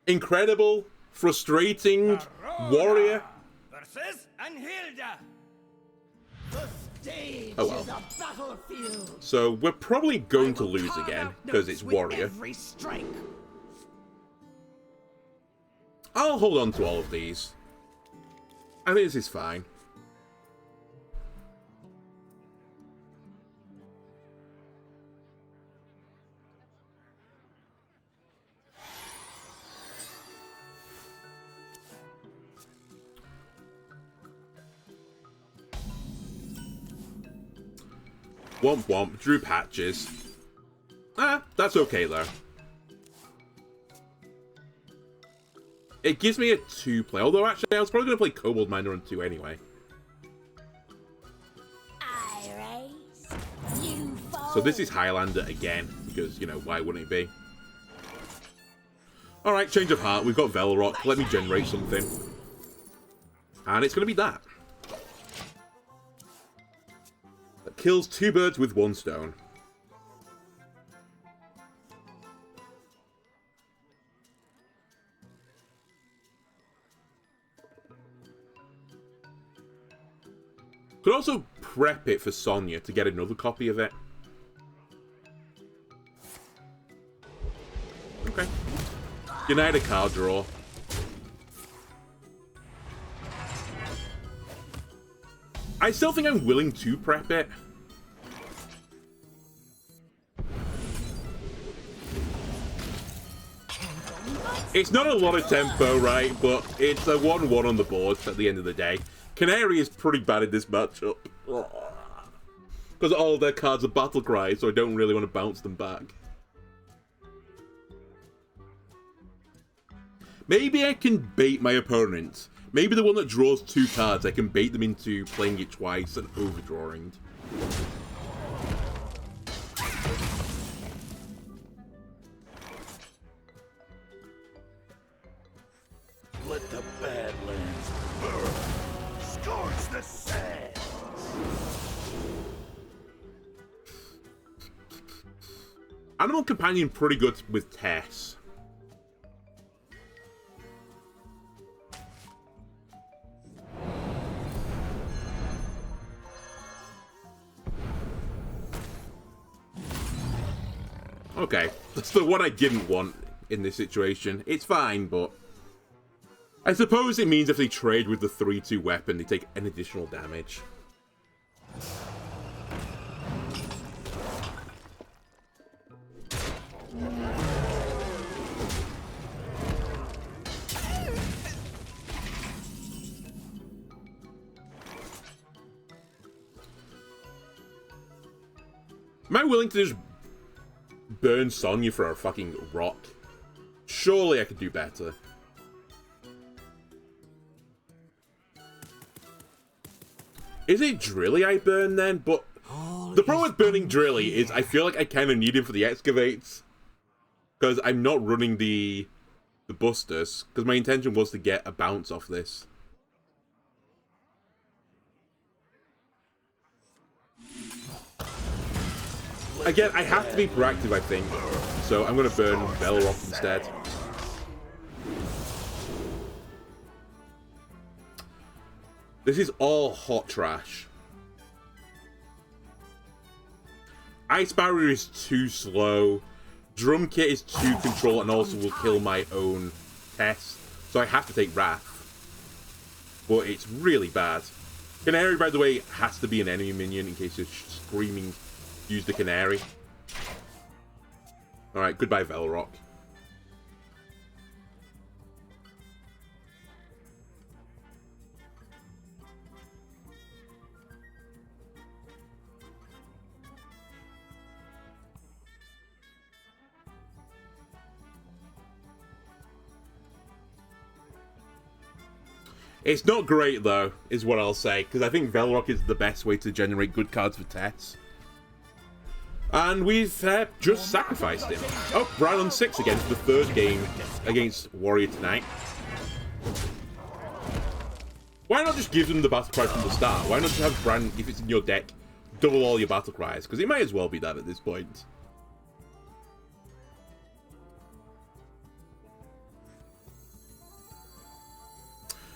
Speaker 1: Incredible, frustrating, Warrior.
Speaker 7: Versus Anhilda.
Speaker 2: The stage
Speaker 1: Oh well.
Speaker 2: is a battlefield.
Speaker 1: So we're probably going to lose again, because it's Warrior.
Speaker 7: Every strike.
Speaker 1: I'll hold on to all of these. I think this is fine. Womp womp, drew patches. Ah, that's okay though. It gives me a 2 play, although actually I was probably going to play Kobold Miner on 2 anyway.
Speaker 4: I raise, you fall.
Speaker 1: So this is Highlander again, because, you know, why wouldn't it be? Alright, change of heart, we've got Velrock, let me generate something. And it's going to be that. That kills 2 birds with 1 stone. Could also prep it for Sonya to get another copy of it. Okay. Unite a card draw. I still think I'm willing to prep it. It's not a lot of tempo, right? But it's a 1-1 on the board at the end of the day. Canary is pretty bad in this matchup. Because all their cards are battlecries, so I don't really want to bounce them back. Maybe I can bait my opponent. Maybe the one that draws 2 cards, I can bait them into playing it twice and overdrawing.
Speaker 8: Let the Badlands burn. Scorch the sands.
Speaker 1: Animal Companion pretty good with Tess. Okay, that's the one I didn't want in this situation. It's fine, but I suppose it means if they trade with the 3-2 weapon, they take an additional damage. Am I willing to just burn Sonya for a fucking rock? Surely I could do better. Is it Drilly I burn then? But the problem with burning Drilly is I feel like I kind of need him for the excavates. Because I'm not running the busters. Because my intention was to get a bounce off this. Again, I have to be proactive, I think. So I'm going to burn Belrock instead. This is all hot trash. Ice Barrier is too slow. Drum Kit is too control and also will kill my own test. So I have to take Wrath. But it's really bad. Canary, by the way, has to be an enemy minion in case you're screaming, use the Canary. Alright, goodbye Velrock. It's not great, though, is what I'll say, because I think Velrock is the best way to generate good cards for Tess. And we've just sacrificed him. Oh, Brann on 6 against the third game against Warrior tonight. Why not just give them the battlecry from the start? Why not just have Brann, if it's in your deck, double all your battlecries? Because it might as well be that at this point.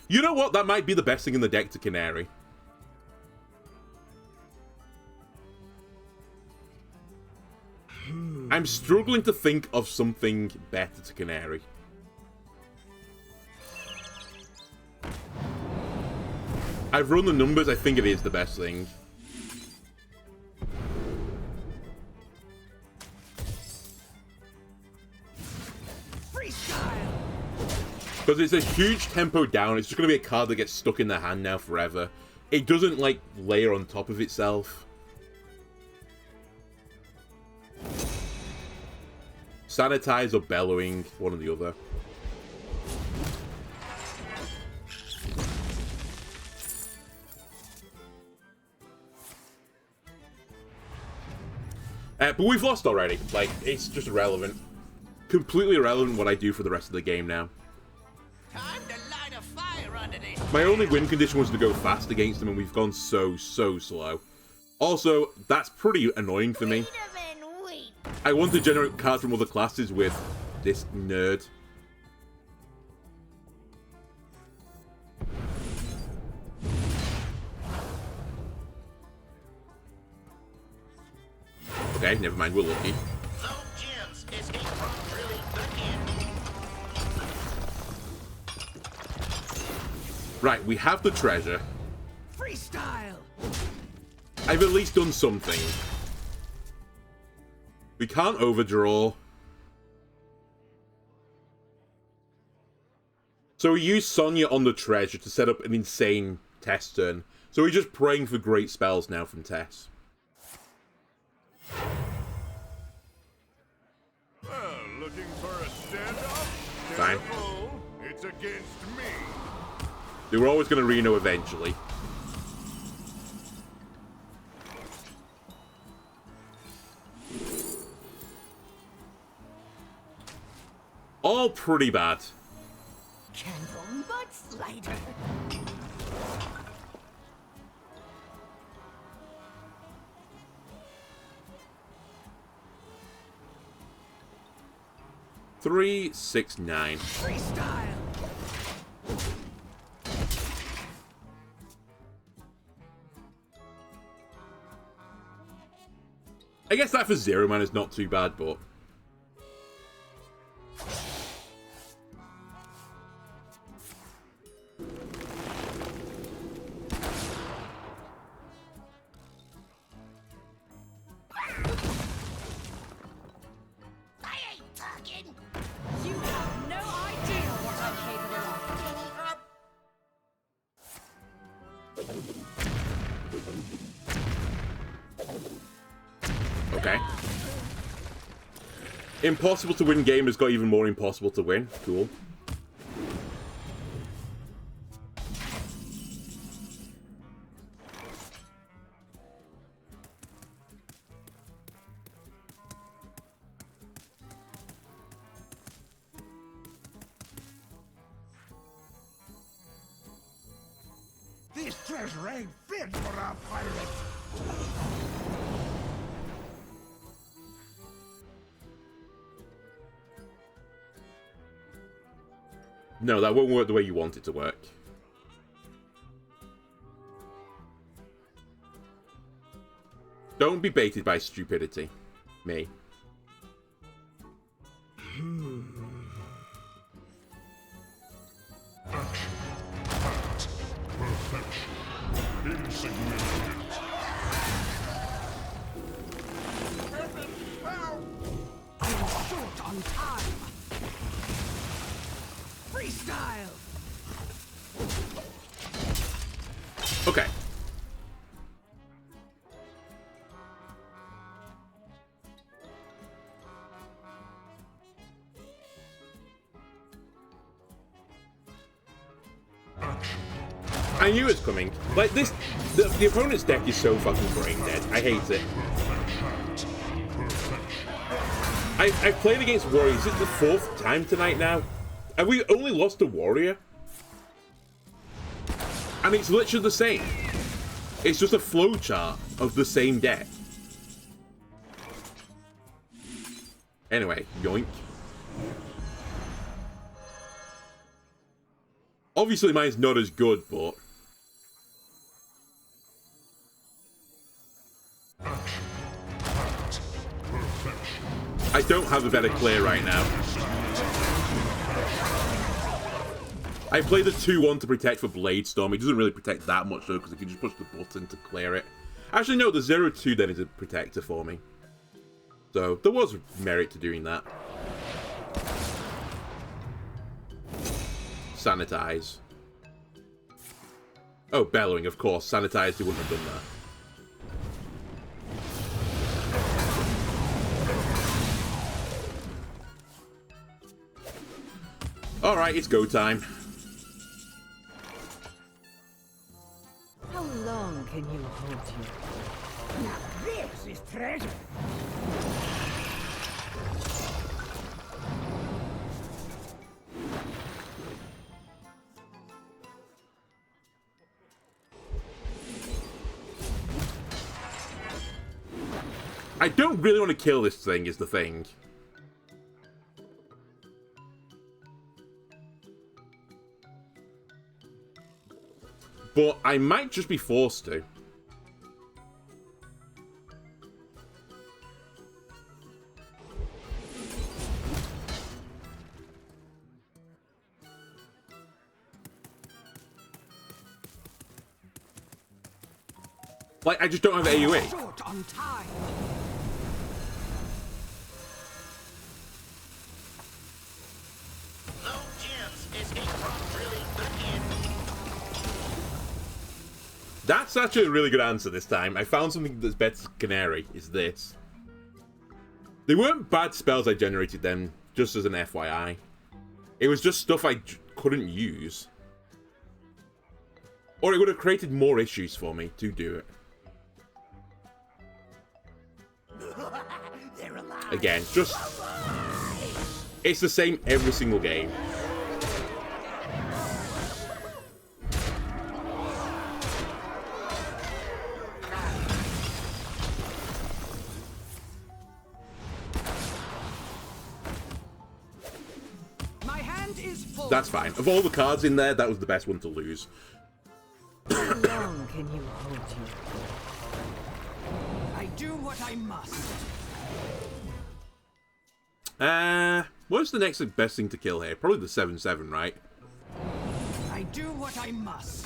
Speaker 1: You know what? That might be the best thing in the deck to Canary. I'm struggling to think of something better to Canary. I've run the numbers, I think it is the best thing. Because it's a huge tempo down, it's just going to be a card that gets stuck in their hand now forever. It doesn't, like, layer on top of itself. Sanitize or Bellowing, one or the other. But we've lost already. Like, it's just irrelevant. Completely irrelevant what I do for the rest of the game now.
Speaker 3: Time to light a fire under this.
Speaker 1: My only win condition was to go fast against them, and we've gone so slow. Also, that's pretty annoying for me. I want to generate cards from other classes with this nerd. Okay, never mind, we're lucky.
Speaker 3: No gems escape from really the end.
Speaker 1: Right, we have the treasure.
Speaker 2: Freestyle.
Speaker 1: I've at least done something. We can't overdraw. So we use Sonya on the treasure to set up an insane Tess turn. So we're just praying for great spells now from Tess.
Speaker 8: Well, looking for a standoff?
Speaker 1: Fine.
Speaker 8: Careful, it's against me.
Speaker 1: They were always going to Reno eventually. All pretty bad.
Speaker 2: Candle much lighter.
Speaker 1: Three, 6, 9.
Speaker 2: Freestyle.
Speaker 1: I guess that for 0 man is not too bad, but...
Speaker 5: You have no idea what I'm capable of.
Speaker 1: Okay. Impossible to win game has got even more impossible to win. Cool.
Speaker 7: This treasure ain't fit for a pirate.
Speaker 1: No, that won't work the way you want it to work. Don't be baited by stupidity. Me.
Speaker 2: Short on time. Freestyle.
Speaker 1: Okay. I knew it was coming. Like this, the opponent's deck is so fucking brain dead. I hate it. I've played against Warriors. Is it the 4th time tonight now? And we only lost a Warrior? And it's literally the same. It's just a flowchart of the same deck. Anyway, yoink. Obviously mine's not as good, but... I don't have a better clear right now. I play the 2-1 to protect for Blade Storm. It doesn't really protect that much though, because I can just push the button to clear it. Actually, no, the 0-2 then is a protector for me. So, there was merit to doing that. Sanitize. Oh, bellowing, of course. Sanitize, they wouldn't have done that. Alright, it's go time.
Speaker 2: How long can you hold you?
Speaker 7: Now this is treasure.
Speaker 1: I don't really want to kill this thing, is the thing. But I might just be forced to. Like, I just don't have AoE.
Speaker 2: Short on time.
Speaker 3: No chance escape from drilling again.
Speaker 1: That's actually a really good answer this time. I found something that's better than Canary, is this. They weren't bad spells I generated them, just as an FYI. It was just stuff I couldn't use. Or it would have created more issues for me to do it. Again, just... It's the same every single game.
Speaker 2: My hand is full.
Speaker 1: That's fine. Of all the cards in there, that was the best one to lose.
Speaker 2: How long can you hold you?
Speaker 7: I do what I must.
Speaker 1: What's the next best thing to kill here? Probably the 7/7, right?
Speaker 7: I do what I must.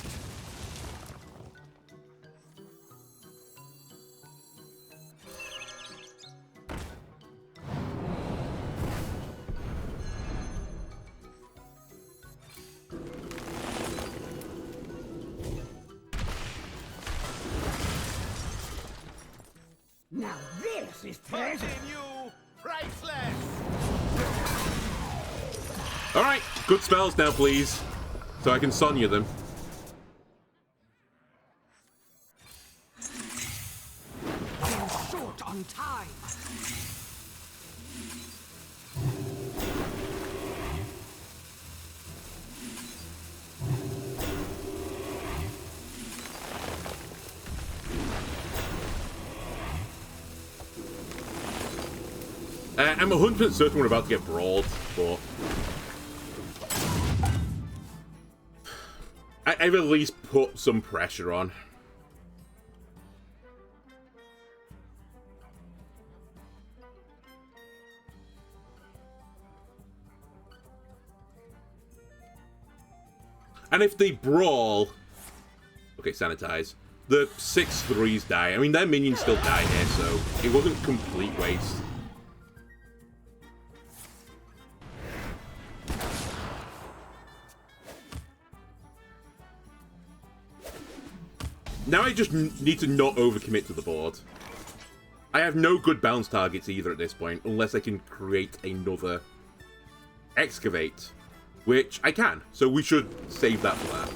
Speaker 7: Now this This is treasure.
Speaker 3: You priceless.
Speaker 1: Alright, good spells now, please. So I can Sonya them.
Speaker 9: I'm short on time.
Speaker 1: I'm 100% certain we're about to get brawled, but I've at least put some pressure on. And if they brawl... Okay, sanitize. The 6/3s die. I mean, their minions still die here, so it wasn't complete waste. Now I just need to not overcommit to the board. I have no good bounce targets either at this point, unless I can create another excavate, which I can. So we should save that for that.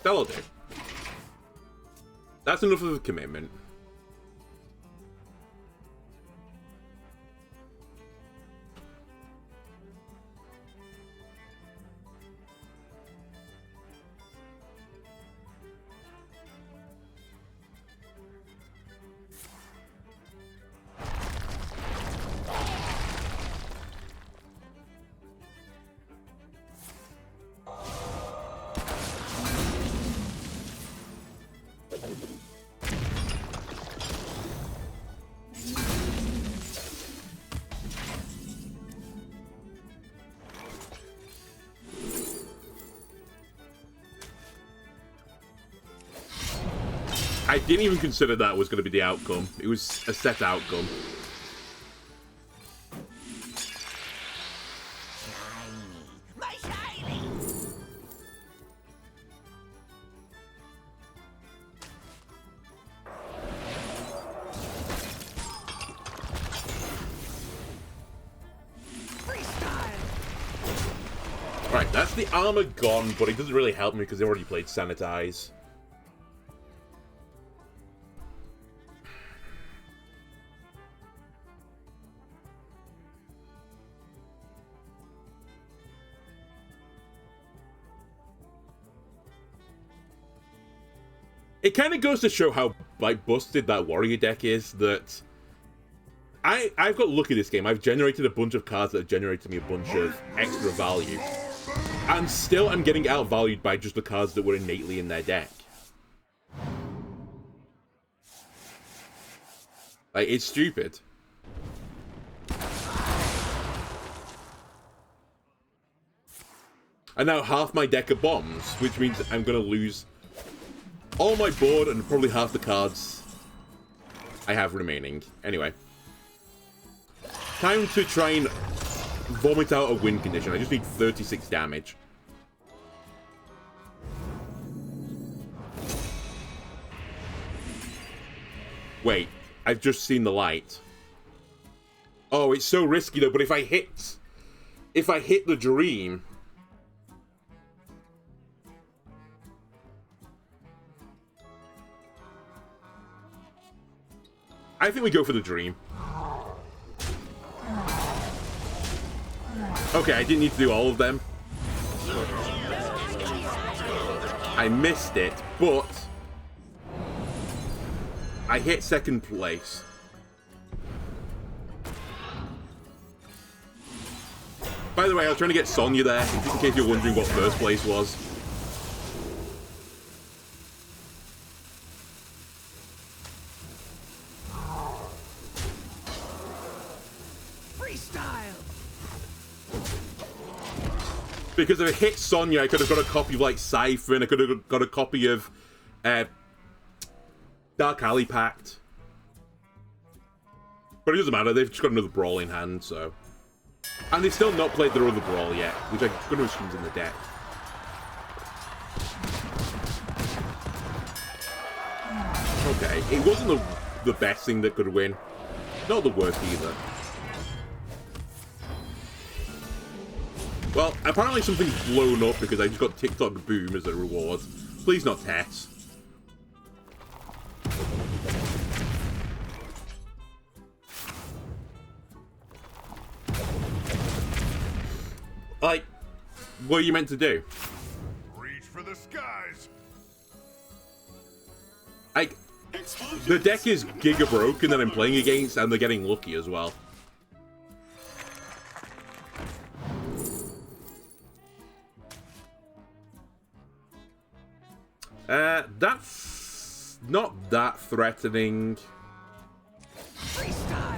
Speaker 1: That'll do. That's enough of a commitment. I didn't even consider that was going to be the outcome. It was a set outcome.
Speaker 3: My shiny.
Speaker 1: Right, that's the armor gone, but it doesn't really help me because they already played Sanitize. It kind of goes to show how like busted that warrior deck is, that I've got lucky this game. I've generated a bunch of cards that have generated me a bunch of extra value. And still I'm getting outvalued by just the cards that were innately in their deck. Like, it's stupid. And now half my deck are bombs, which means I'm going to lose all my board and probably half the cards I have remaining. Anyway. Time to try and vomit out a win condition. I just need 36 damage. Wait, I've just seen the light. Oh, it's so risky though, but if I hit the dream... I think we go for the dream. Okay, I didn't need to do all of them. I missed it, but I hit second place. By the way, I was trying to get Sonya there, in case you're wondering what first place was. Because if it hit Sonya, I could have got a copy of, like, Cypher, and I could have got a copy of Dark Alley Pact. But it doesn't matter, they've just got another Brawl in hand, so... And they've still not played their other Brawl yet, which I'm going to assume is in the deck. Okay, it wasn't the best thing that could win. Not the worst either. Well, apparently something's blown up because I just got TikTok Boom as a reward. Please not Tess. Like, what are you meant to do?
Speaker 8: Reach for the skies.
Speaker 1: Like, the deck is giga broken that I'm playing against, and they're getting lucky as well. That's not that threatening.
Speaker 2: Freestyle.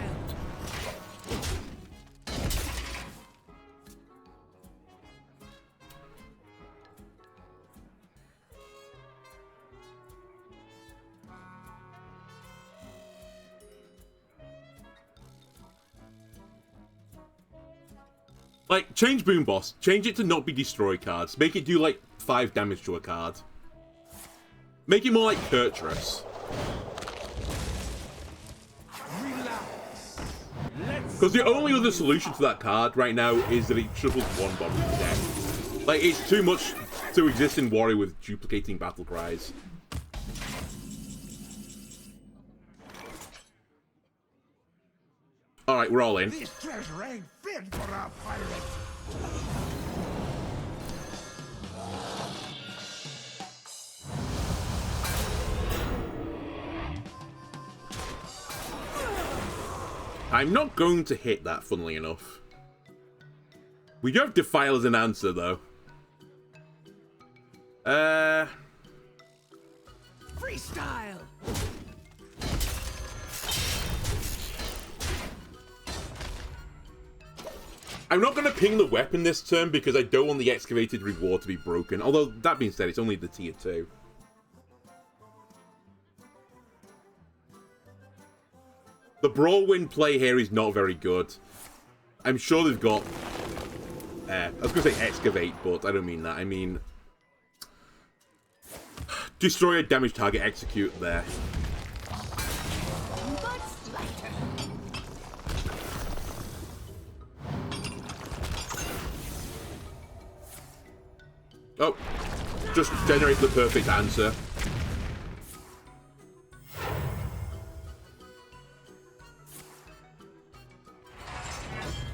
Speaker 1: Like, change Boomboss. Change it to not be destroy cards. Make it do, like, 5 damage to a card. Make it more like Kurtrus. Because the only other solution to that card right now is that it shuffles one bottom of the deck. Like, it's too much to exist in Warrior with duplicating battlecries. Alright, we're all in.
Speaker 7: This treasure ain't fit for a pirate.
Speaker 1: I'm not going to hit that, funnily enough. We do have Defile as an answer, though.
Speaker 2: Freestyle.
Speaker 1: I'm not going to ping the weapon this turn because I don't want the excavated reward to be broken. Although, that being said, it's only the tier 2. The Brawl win play here is not very good. I'm sure they've got... I was going to say excavate, but I don't mean that. I mean... destroy a damaged target, execute there. Oh, just generate the perfect answer.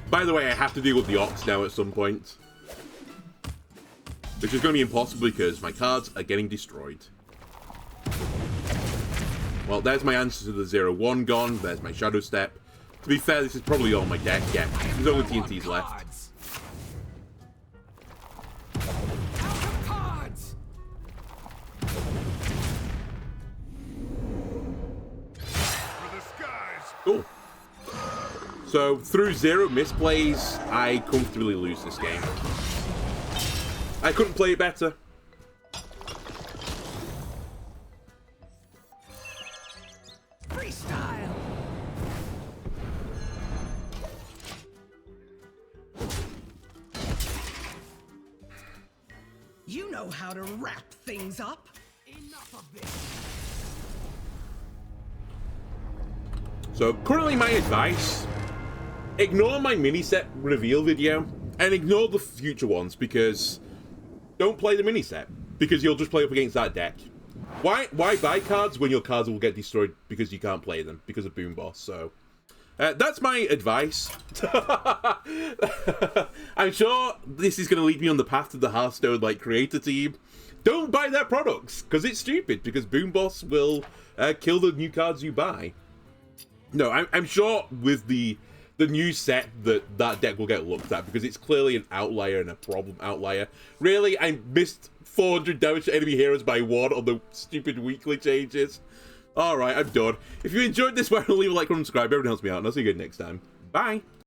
Speaker 1: By the way, I have to deal with the Ox now at some point. Which is going to be impossible because my cards are getting destroyed. Well, there's my answer to the 0-1 gone. There's my Shadow Step. To be fair, this is probably all my deck. Yeah, there's only TNTs left. Cool. So, through 0 misplays, I comfortably lose this game. I couldn't play it better.
Speaker 2: Freestyle. You know how to wrap things up. Enough of this.
Speaker 1: So, currently my advice, ignore my mini-set reveal video, and ignore the future ones, because don't play the mini-set, because you'll just play up against that deck. Why buy cards when your cards will get destroyed because you can't play them, because of Boomboss, so... that's my advice. I'm sure this is going to lead me on the path to the Hearthstone, like, creator team. Don't buy their products, because it's stupid, because Boomboss will kill the new cards you buy. No, I'm sure with the new set that deck will get looked at because it's clearly an outlier and a problem outlier. Really, I missed 400 damage to enemy heroes by 1 on the stupid weekly changes. Alright, I'm done. If you enjoyed this, why don't leave a like and subscribe. Everyone helps me out, and I'll see you again next time. Bye!